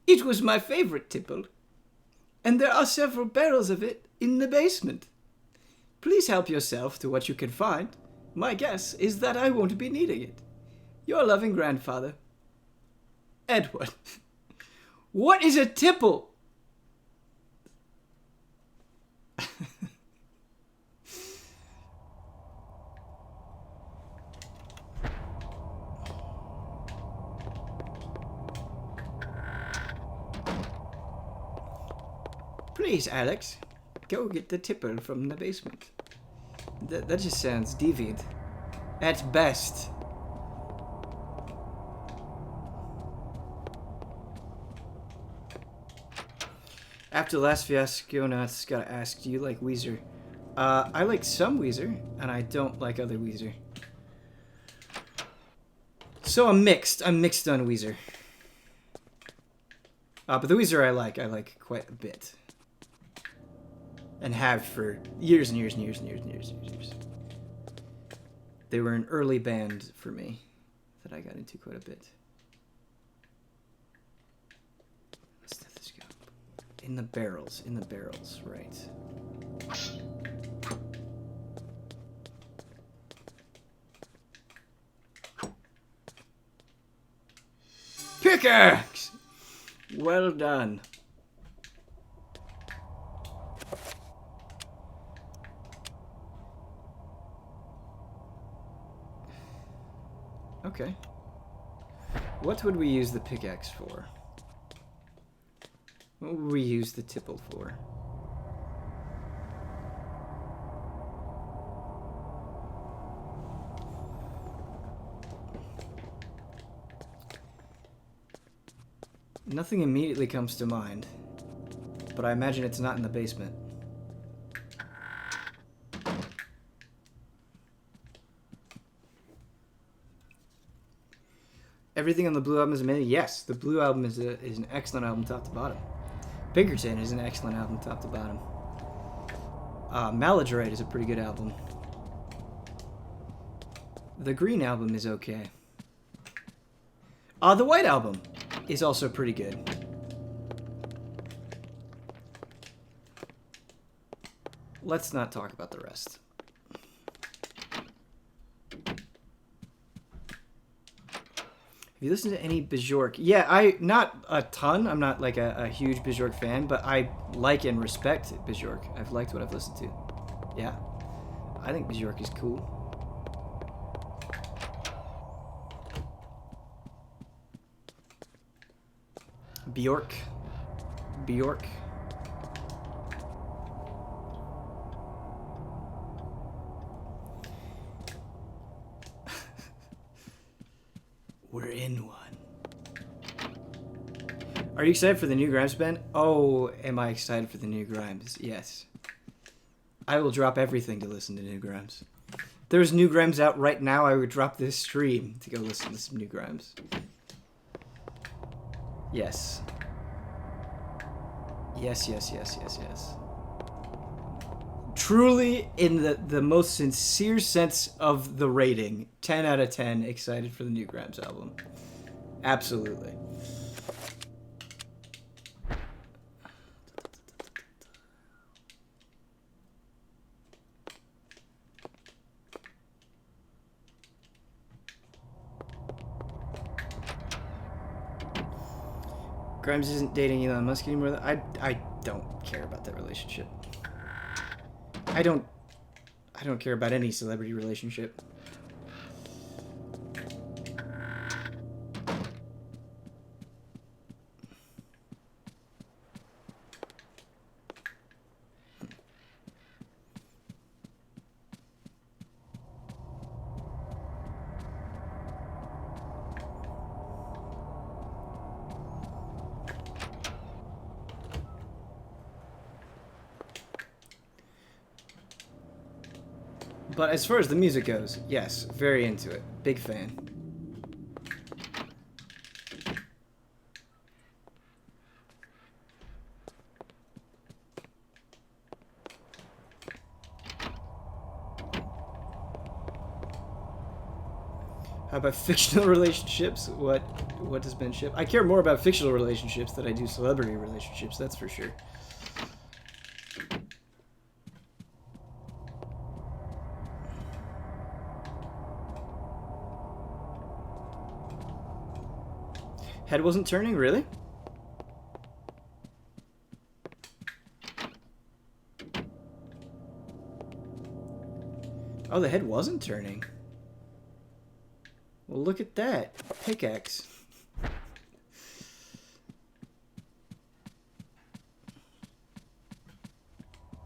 It was my favorite tipple. And there are several barrels of it in the basement. Please help yourself to what you can find. My guess is that I won't be needing it. Your loving grandfather, Edward. What is a tipple? Please, Alex, go get the tipple from the basement. That just sounds deviant. At best. After the last fiasco, Nuts, gotta ask, do you like Weezer? I like some Weezer, and I don't like other Weezer. So I'm mixed. I'm mixed on Weezer. But the Weezer I like quite a bit. And have for years and years and years and years and years and years. They were an early band for me that I got into quite a bit. Stethoscope. In the barrels, right. Pickaxe! Well done. Okay. What would we use the pickaxe for? What would we use the tipple for? Nothing immediately comes to mind, but I imagine it's not in the basement. Everything on the Blue Album is amazing. Yes, the Blue Album is an excellent album top to bottom. Pinkerton is an excellent album top to bottom. Maladroit is a pretty good album. The Green Album is okay. The White Album is also pretty good. Let's not talk about the rest. Have you listened to any Bjork? Yeah, not a ton. I'm not like a huge Bjork fan, but I like and respect Bjork. I've liked what I've listened to. Yeah. I think Bjork is cool. Bjork. We're in one. Are you excited for the new Grimes, Ben? Oh, am I excited for the new Grimes? Yes. I will drop everything to listen to new Grimes. If there's new Grimes out right now, I would drop this stream to go listen to some new Grimes. Yes. Yes. Truly, in the most sincere sense of the rating, 10 out of 10, excited for the new Grimes album. Absolutely. Grimes isn't dating Elon Musk anymore. I don't care about that relationship. I don't care about any celebrity relationship. But as far as the music goes, yes, very into it. Big fan. How about fictional relationships? What does Ben ship? I care more about fictional relationships than I do celebrity relationships, that's for sure. Head wasn't turning, really? Oh, the head wasn't turning. Well, look at that. Pickaxe.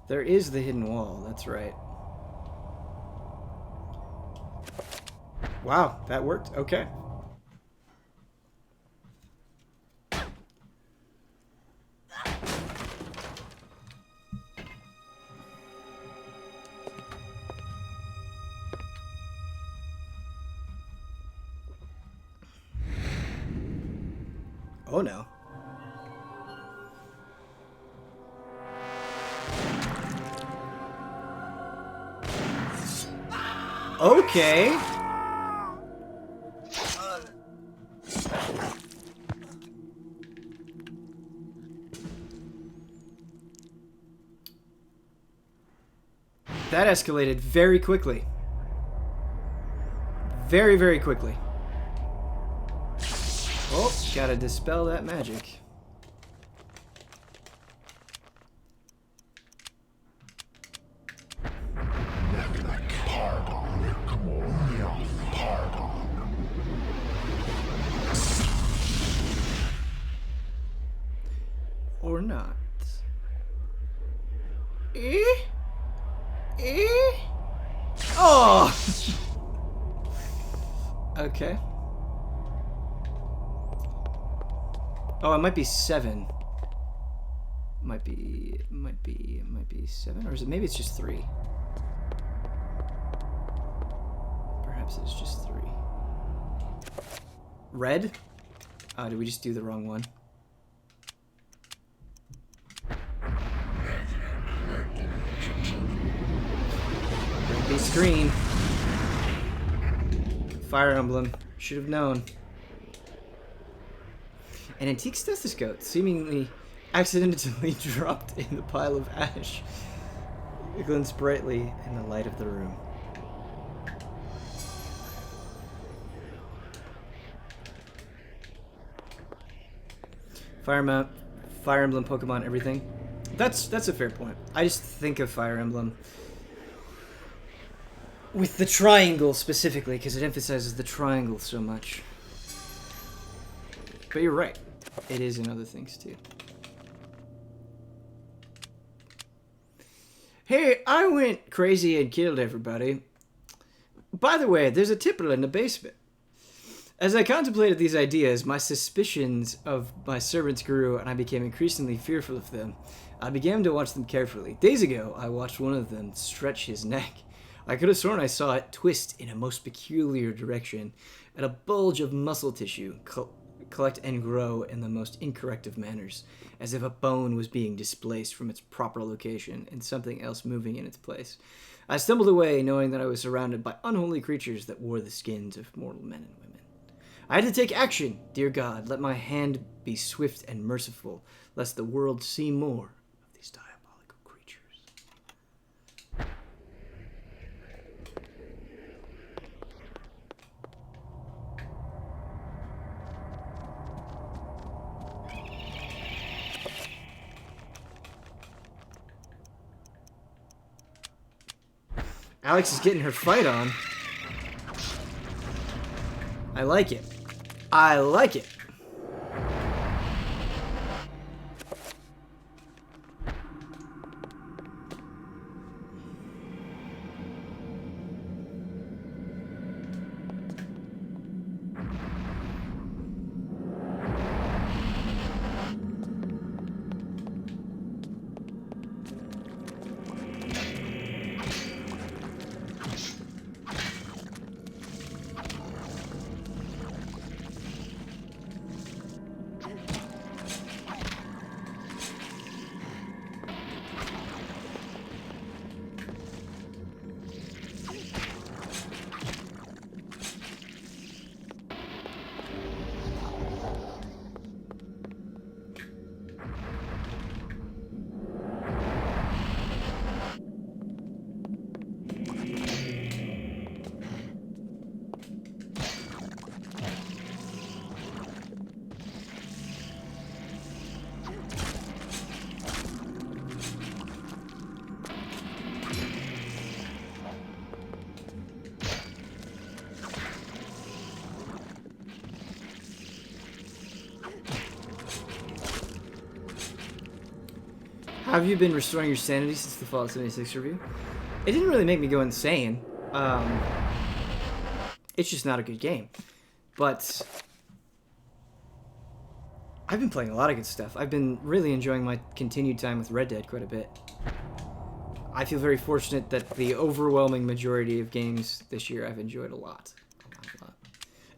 There is the hidden wall, that's right. Wow, that worked. Okay. Oh no. Okay. That escalated very quickly. Very, very quickly. Oh, gotta dispel that magic. Or not. Eh? Eh? Oh! Okay. Oh, it might be 7. Might be 7, or is it? Maybe it's just 3. Perhaps it's just 3. Red? Did we just do the wrong one? Red beats green. Fire Emblem. Should have known. An antique stethoscope, seemingly accidentally dropped in the pile of ash. It glints brightly in the light of the room. Fire Emblem, Pokemon, everything. That's a fair point. I just think of Fire Emblem with the triangle specifically because it emphasizes the triangle so much. But you're right. It is in other things too. Hey, I went crazy and killed everybody. By the way, there's a tipple in the basement. As I contemplated these ideas, my suspicions of my servants grew, and I became increasingly fearful of them. I began to watch them carefully. Days ago, I watched one of them stretch his neck. I could have sworn I saw it twist in a most peculiar direction, and a bulge of muscle tissue collect and grow in the most incorrect of manners, as if a bone was being displaced from its proper location and something else moving in its place. I stumbled away, knowing that I was surrounded by unholy creatures that wore the skins of mortal men and women. I had to take action. Dear God, let my hand be swift and merciful, lest the world see more of these diabolical creatures. Alex is getting her fight on. I like it. I like it. Have you been restoring your sanity since the Fallout 76 review? It didn't really make me go insane. It's just not a good game. But I've been playing a lot of good stuff. I've been really enjoying my continued time with Red Dead quite a bit. I feel very fortunate that the overwhelming majority of games this year I've enjoyed a lot. A lot.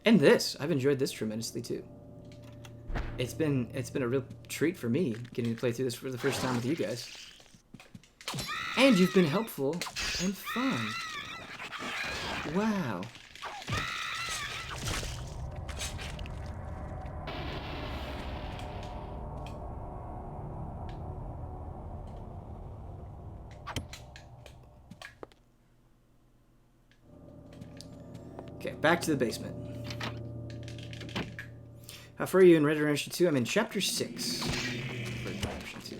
And this. I've enjoyed this tremendously too. It's been a real treat for me getting to play through this for the first time with you guys. And you've been helpful and fun. Wow. Okay, back to the basement. How far are you in Red Dead Redemption 2? I'm in Chapter 6. Red Dead Redemption 2.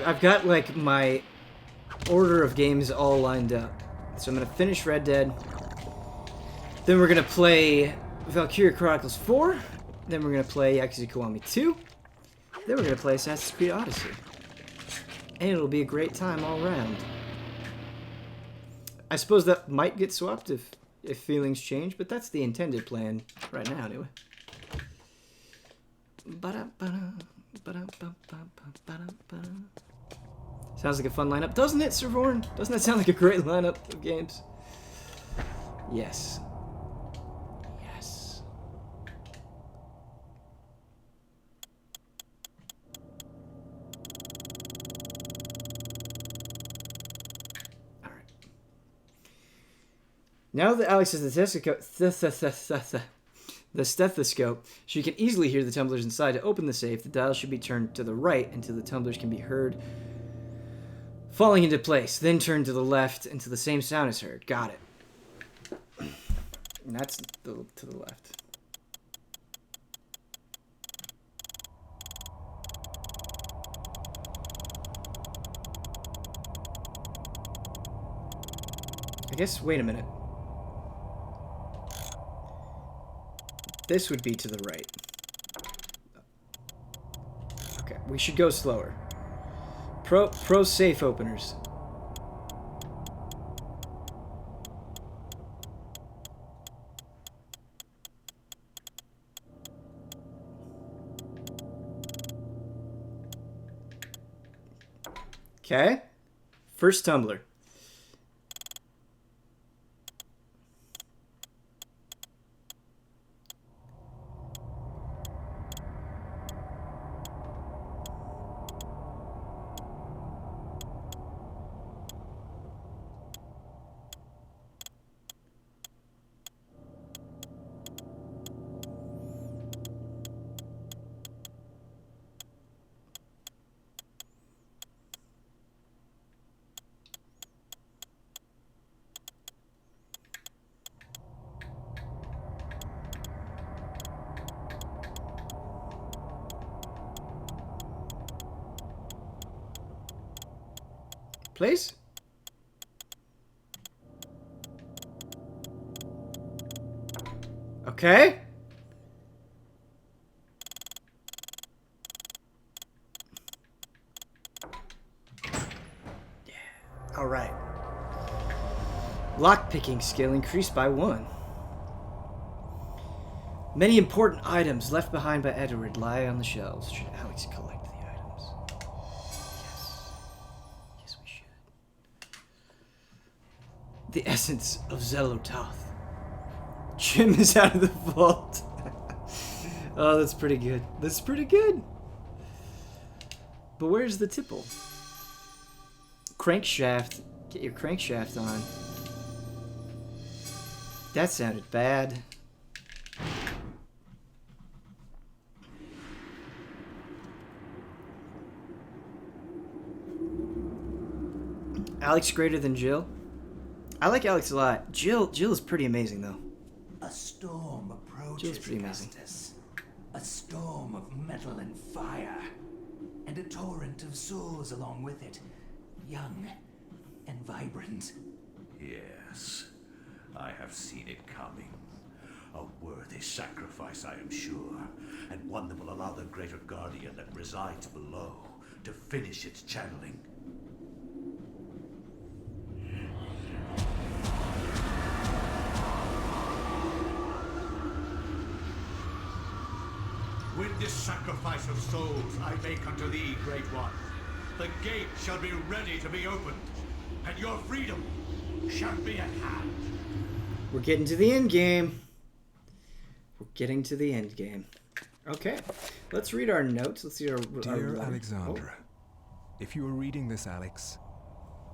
I've got, like, my order of games all lined up. So I'm going to finish Red Dead. Then we're going to play Valkyria Chronicles 4. Then we're going to play Yakuza Kiwami 2. Then we're going to play Assassin's Creed Odyssey. And it'll be a great time all around. I suppose that might get swapped if feelings change, but that's the intended plan right now, anyway. Sounds like a fun lineup, doesn't it, Sir Vorn? Doesn't that sound like a great lineup of games? Yes. Yes. Alright. Now that Alex has the stethoscope, she can easily hear the tumblers inside. To open the safe, the dial should be turned to the right until the tumblers can be heard falling into place. Then turn to the left until the same sound is heard. Got it. And that's to the left. I guess, wait a minute. This would be to the right. Okay, we should go slower. Pro safe openers. Okay. First tumbler. Please? Okay. Yeah. All right. Lockpicking skill increased by 1. Many important items left behind by Edward lie on the shelves. Should Alex collect the items? Yes. Yes, we should. The essence of Zelototh. Jim is out of the vault. Oh, that's pretty good. That's pretty good. But where's the tipple? Crankshaft. Get your crankshaft on. That sounded bad. Alex greater than Jill? I like Alex a lot. Jill is pretty amazing, though. A storm approaches, Jill's pretty amazing. Augustus. A storm of metal and fire. And a torrent of souls along with it. Young and vibrant. Yes, I have seen it coming. A worthy sacrifice, I am sure, and one that will allow the greater guardian that resides below to finish its channeling. With this sacrifice of souls I make unto thee, Great One, the gate shall be ready to be opened, and your freedom shall be at hand. We're getting to the end game. We're getting to the end game. Okay, let's read our notes. Let's see our Dear letter. Alexandra, if you are reading this, Alex,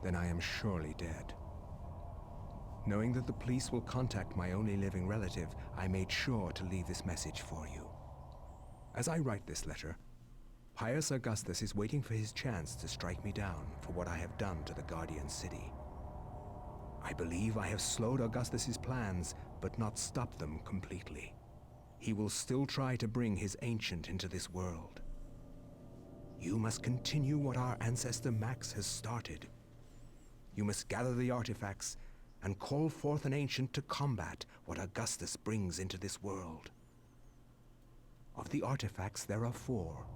then I am surely dead. Knowing that the police will contact my only living relative, I made sure to leave this message for you. As I write this letter, Pius Augustus is waiting for his chance to strike me down for what I have done to the Guardian City. I believe I have slowed Augustus's plans, but not stopped them completely. He will still try to bring his ancient into this world. You must continue what our ancestor Max has started. You must gather the artifacts and call forth an ancient to combat what Augustus brings into this world. Of the artifacts, there are 4.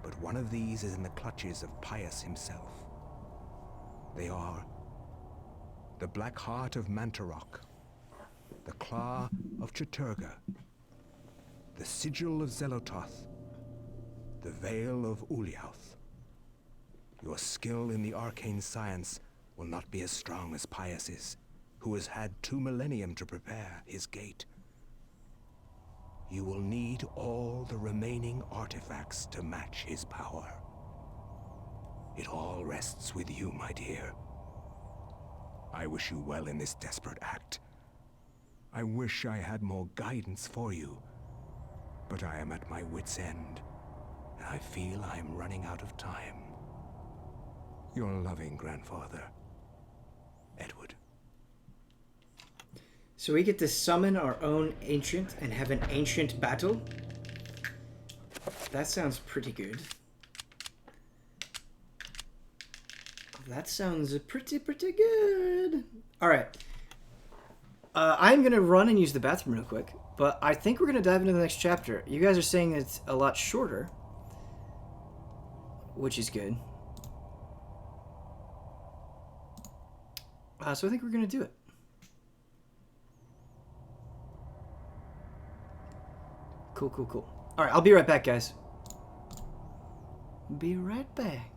But one of these is in the clutches of Pius himself. They are the Black Heart of Mantarok, the Claw of Chaturga, the Sigil of Zelototh, the Veil of Uliauth. Your skill in the arcane science will not be as strong as Pius's, who has had 2 millennium to prepare his gate. You will need all the remaining artifacts to match his power. It all rests with you, my dear. I wish you well in this desperate act. I wish I had more guidance for you, but I am at my wit's end, and I feel I am running out of time. Your loving grandfather, Edward. So we get to summon our own ancient and have an ancient battle? That sounds pretty good. That sounds pretty good. Alright. I'm going to run and use the bathroom real quick, but I think we're going to dive into the next chapter. You guys are saying it's a lot shorter, which is good. So I think we're going to do it. Cool. All right, I'll be right back, guys. Be right back.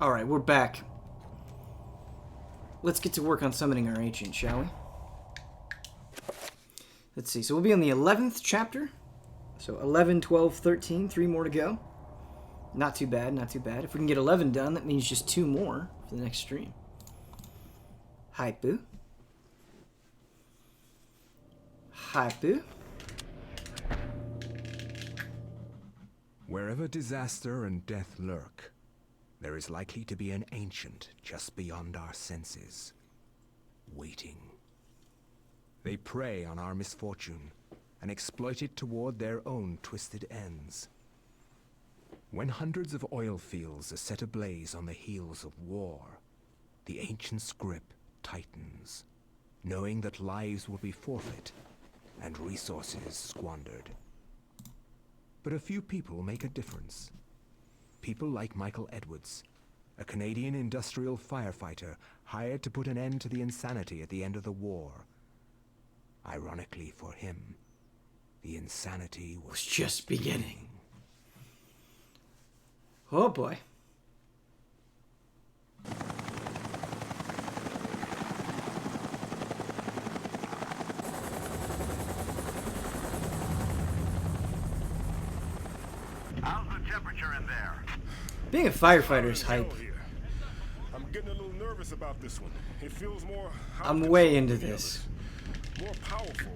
Alright, we're back. Let's get to work on summoning our ancient, shall we? Let's see. So we'll be on the 11th chapter. So 11, 12, 13. 3 more to go. Not too bad, not too bad. If we can get 11 done, that means just 2 more for the next stream. Hi, Boo. Hi, Boo. Wherever disaster and death lurk, there is likely to be an ancient just beyond our senses, waiting. They prey on our misfortune and exploit it toward their own twisted ends. When hundreds of oil fields are set ablaze on the heels of war, the ancient's grip tightens, knowing that lives will be forfeit and resources squandered. But a few people make a difference. People like Michael Edwards, a Canadian industrial firefighter hired to put an end to the insanity at the end of the war. Ironically for him, the insanity was Just beginning. Oh boy. How's the temperature in there? Being a firefighter is hype. I'm getting a little nervous about this one. It feels more. I'm way into this. More powerful.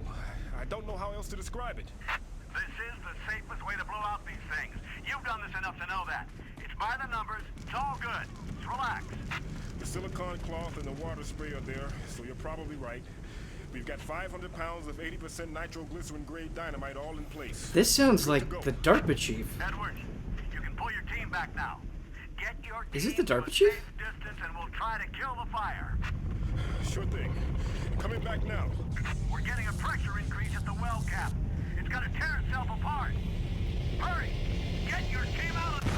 I don't know how else to describe it. This is the safest way to blow out these things. You've done this enough to know that. It's by the numbers. It's all good. Just relax. The silicone cloth and the water spray are there, so you're probably right. We've got 500 pounds of 80% nitroglycerin-grade dynamite all in place. This sounds like the DARPA chief. Edwards, you can pull your team back now. Get your Is it team the DARPA to a chief? safe distance and we'll try to kill the fire. Sure thing. Coming back now. We're getting a pressure increase at the well cap. It's gonna tear itself apart. Hurry! Get your team out of...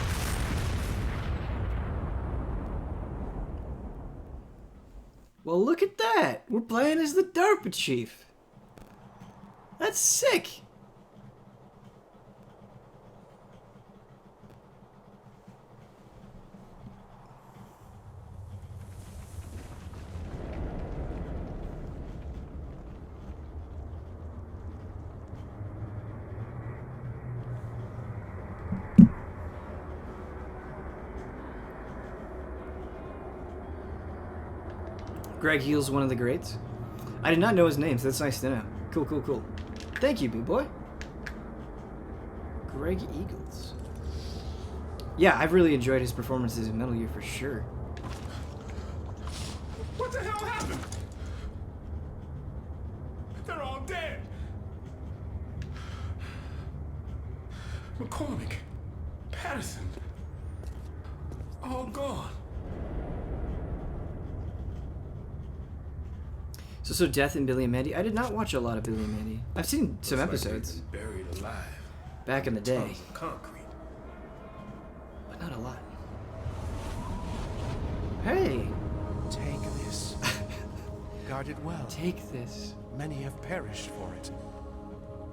Well, look at that. We're playing as the DARPA chief. That's sick. Greg Heal's one of the greats. I did not know his name, so that's nice to know. Cool, cool, cool. Thank you, B-Boy. Greg Eagles. Yeah, I've really enjoyed his performances in Metal Gear for sure. What the hell happened? They're all dead. McCormick, Patterson, all gone. So Death and Billy and Mandy. I did not watch a lot of Billy and Mandy. I've seen some episodes Buried alive. back in the day, Tons of concrete. but not a lot. Hey, Take this. Guard it well. take this. Many have perished for it.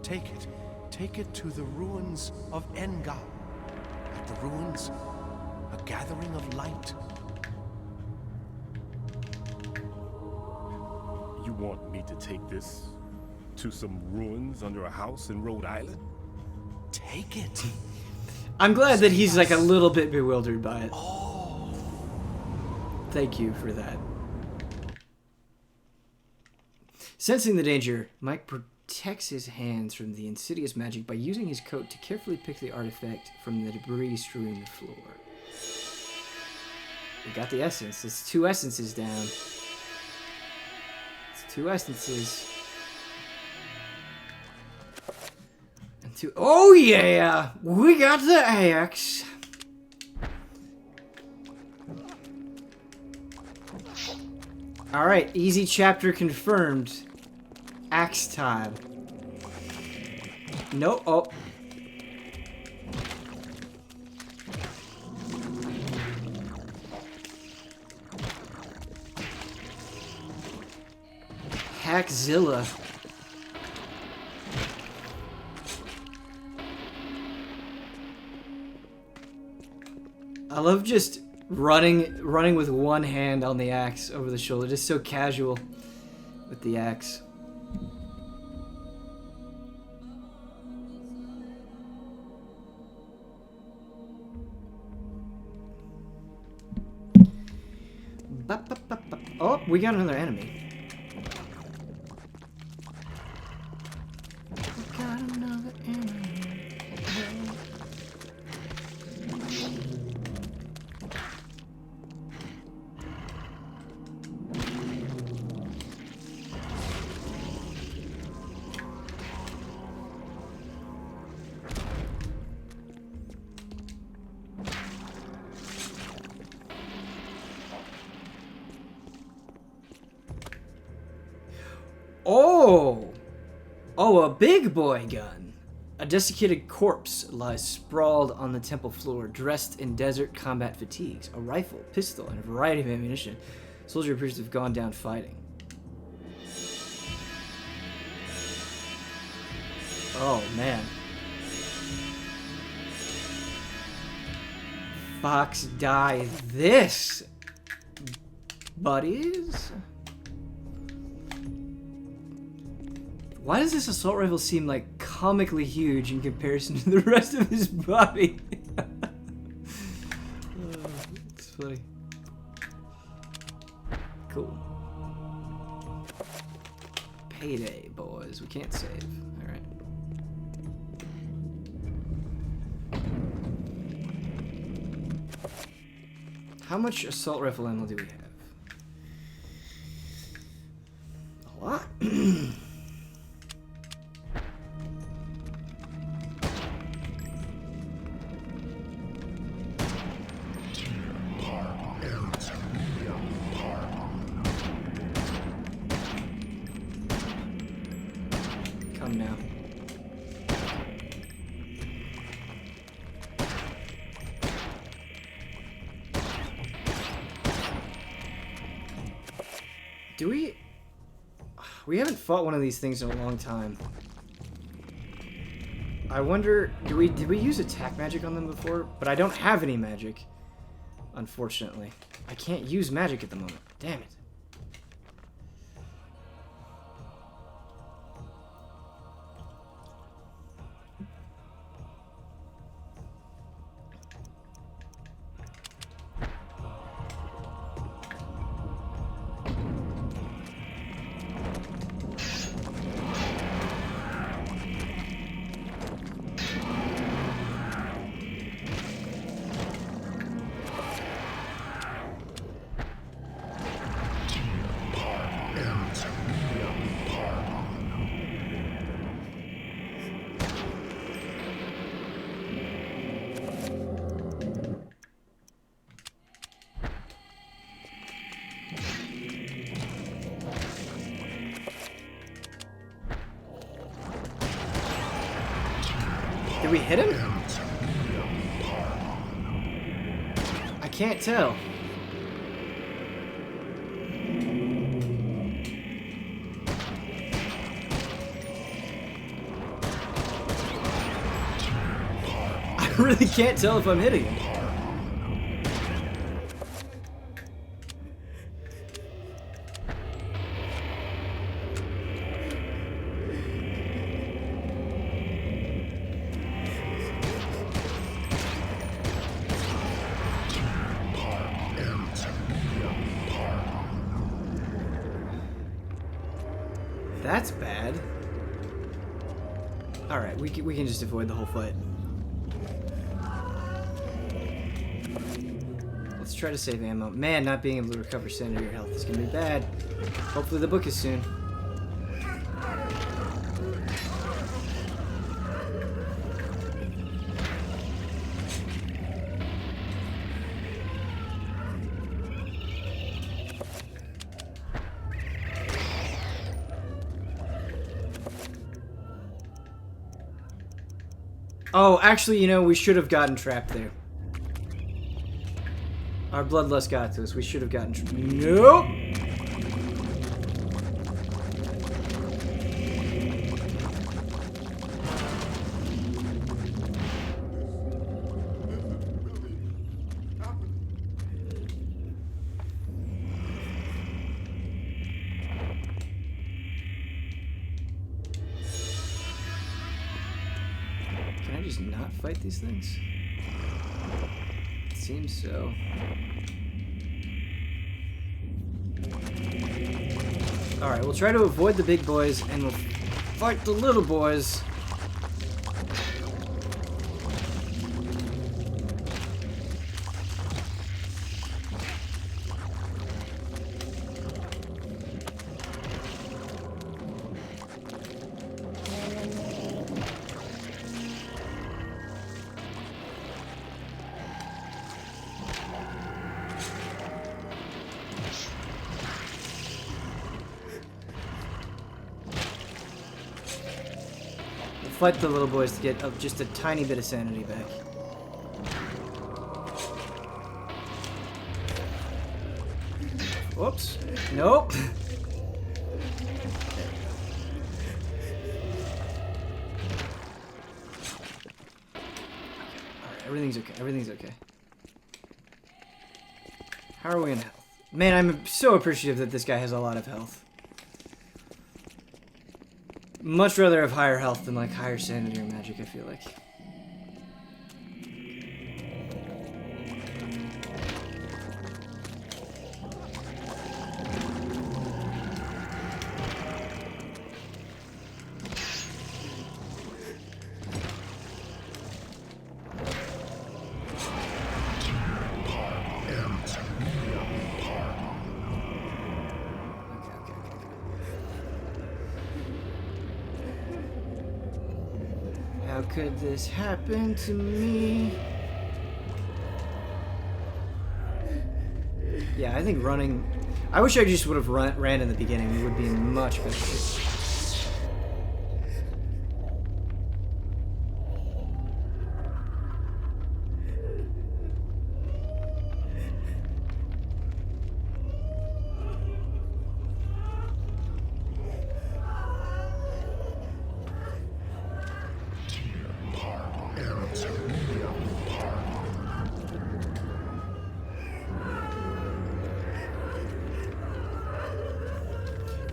Take it. Take it to the ruins of Enga. At the ruins, a gathering of light. You want me to take this to some ruins under a house in Rhode Island? Take it. I'm glad that he's like a little bit bewildered by it. Oh. Thank you for that. Sensing the danger, Mike protects his hands from the insidious magic by using his coat to carefully pick the artifact from the debris strewing the floor. We got the essence. It's 2 essences down. It's 2 essences. And 2... Oh yeah! We got the axe! Alright, easy chapter confirmed. Axe time. No, oh. Hackzilla. I love just Running with one hand on the axe over the shoulder. Just so casual with the axe. Oh, we got another enemy. We got another enemy. Oh! Oh, a big boy gun. A desiccated corpse lies sprawled on the temple floor, dressed in desert combat fatigues. A rifle, pistol, and a variety of ammunition. Soldier appears to have gone down fighting. Oh, man. Fox die this, buddies. Why does this assault rifle seem like comically huge in comparison to the rest of his body? Oh, it's funny. Cool. Payday, boys. We can't save. Alright. How much assault rifle ammo do we have? A lot. Come now. Do we... We haven't fought one of these things in a long time. I wonder... Did we use attack magic on them before? But I don't have any magic. Unfortunately. I can't use magic at the moment. Damn it. Did we hit him? I can't tell. I really can't tell if I'm hitting him. That's bad. Alright, we can just avoid the whole fight. Let's try to save ammo. Man, not being able to recover sanity or health is gonna be bad. Hopefully the book is soon. Oh, actually, you know, we should have gotten trapped there. Our bloodlust got to us. We should have gotten trapped. Nope! just not fight these things? It seems so. Alright, we'll try to avoid the big boys and we'll fight the little boys. Fight the little boys to get just a tiny bit of sanity back. Whoops. Nope. Alright, everything's okay. Everything's okay. How are we in health? Man, I'm so appreciative that this guy has a lot of health. Much rather have higher health than like higher sanity or magic, I feel like. How could this happen to me? Yeah, I think running... I wish I just would have ran in the beginning. It would be much better shape.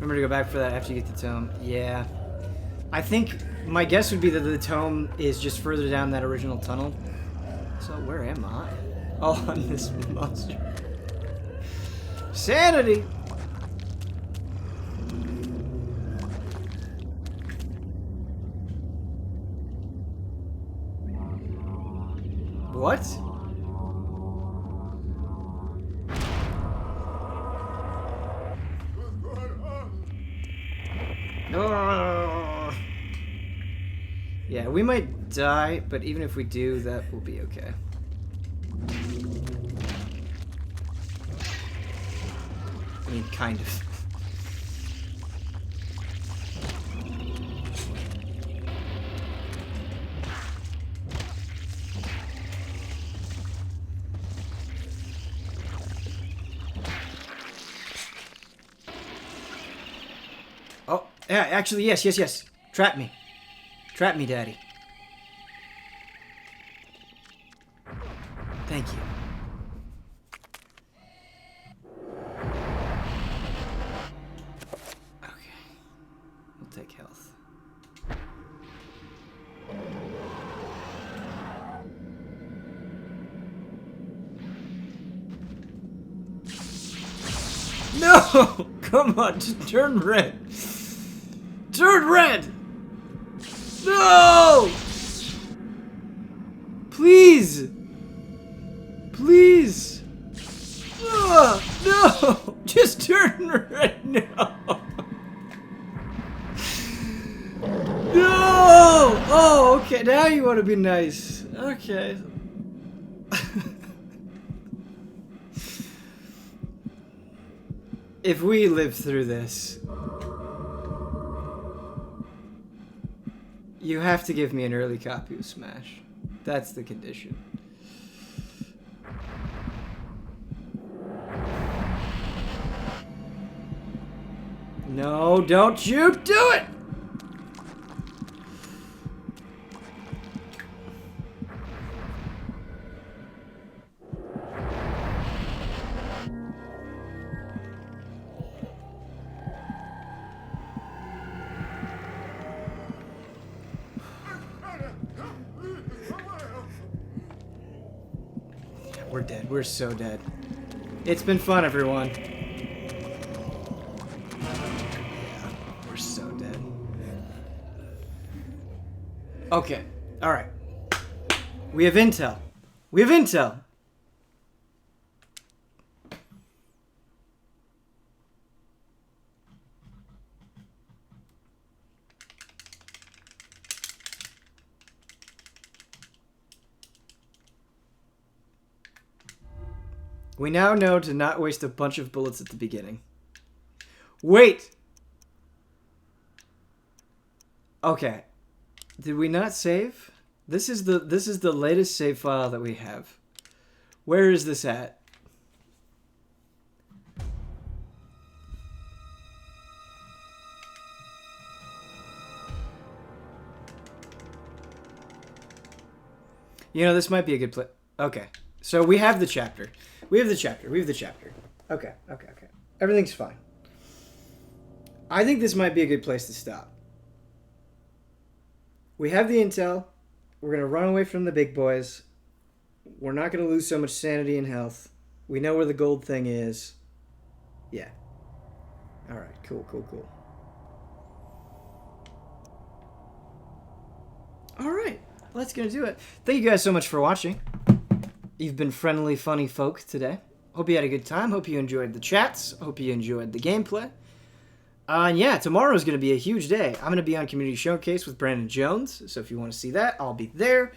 Remember to go back for that after you get the tome. Yeah. I think my guess would be that the tome is just further down that original tunnel. So where am I? Oh, I'm this monster. Sanity! What? Yeah, we might die, but even if we do, that will be okay. I mean, kind of. Oh, yeah, actually, yes, yes, yes. Trap me. Trap me, Daddy. Thank you. Okay. We'll take health. No! Come on, just turn red. Turn red! No! Please! Please! No! Just turn red now! No! Oh, okay, now you want to be nice. Okay. If we live through this, you have to give me an early copy of Smash. That's the condition. No, don't you do it! dead. We're so dead. It's been fun, everyone. Yeah, we're so dead. Okay. All right. We have intel. We have intel. We now know to not waste a bunch of bullets at the beginning. Wait! Okay. Did we not save? This is the latest save file that we have. Where is this at? You know, this might be a good place. Okay. So we have the chapter. We have the chapter. We have the chapter. Okay. Okay. Okay. Everything's fine. I think this might be a good place to stop. We have the intel. We're going to run away from the big boys. We're not going to lose so much sanity and health. We know where the gold thing is. Yeah. All right. Cool, cool, cool. All right. Well, that's going to do it. Thank you guys so much for watching. You've been friendly, funny folk today. Hope you had a good time. Hope you enjoyed the chats. Hope you enjoyed the gameplay. And yeah, tomorrow is going to be a huge day. I'm going to be on Community Showcase with Brandon Jones. So if you want to see that, I'll be there.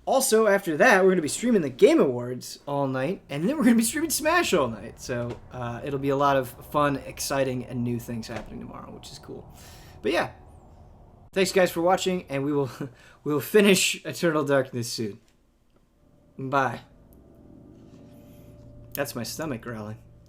Also, after that, we're going to be streaming the Game Awards all night. And then we're going to be streaming Smash all night. So it'll be a lot of fun, exciting, and new things happening tomorrow, which is cool. But yeah, thanks guys for watching. And we will finish Eternal Darkness soon. Bye. That's my stomach growling.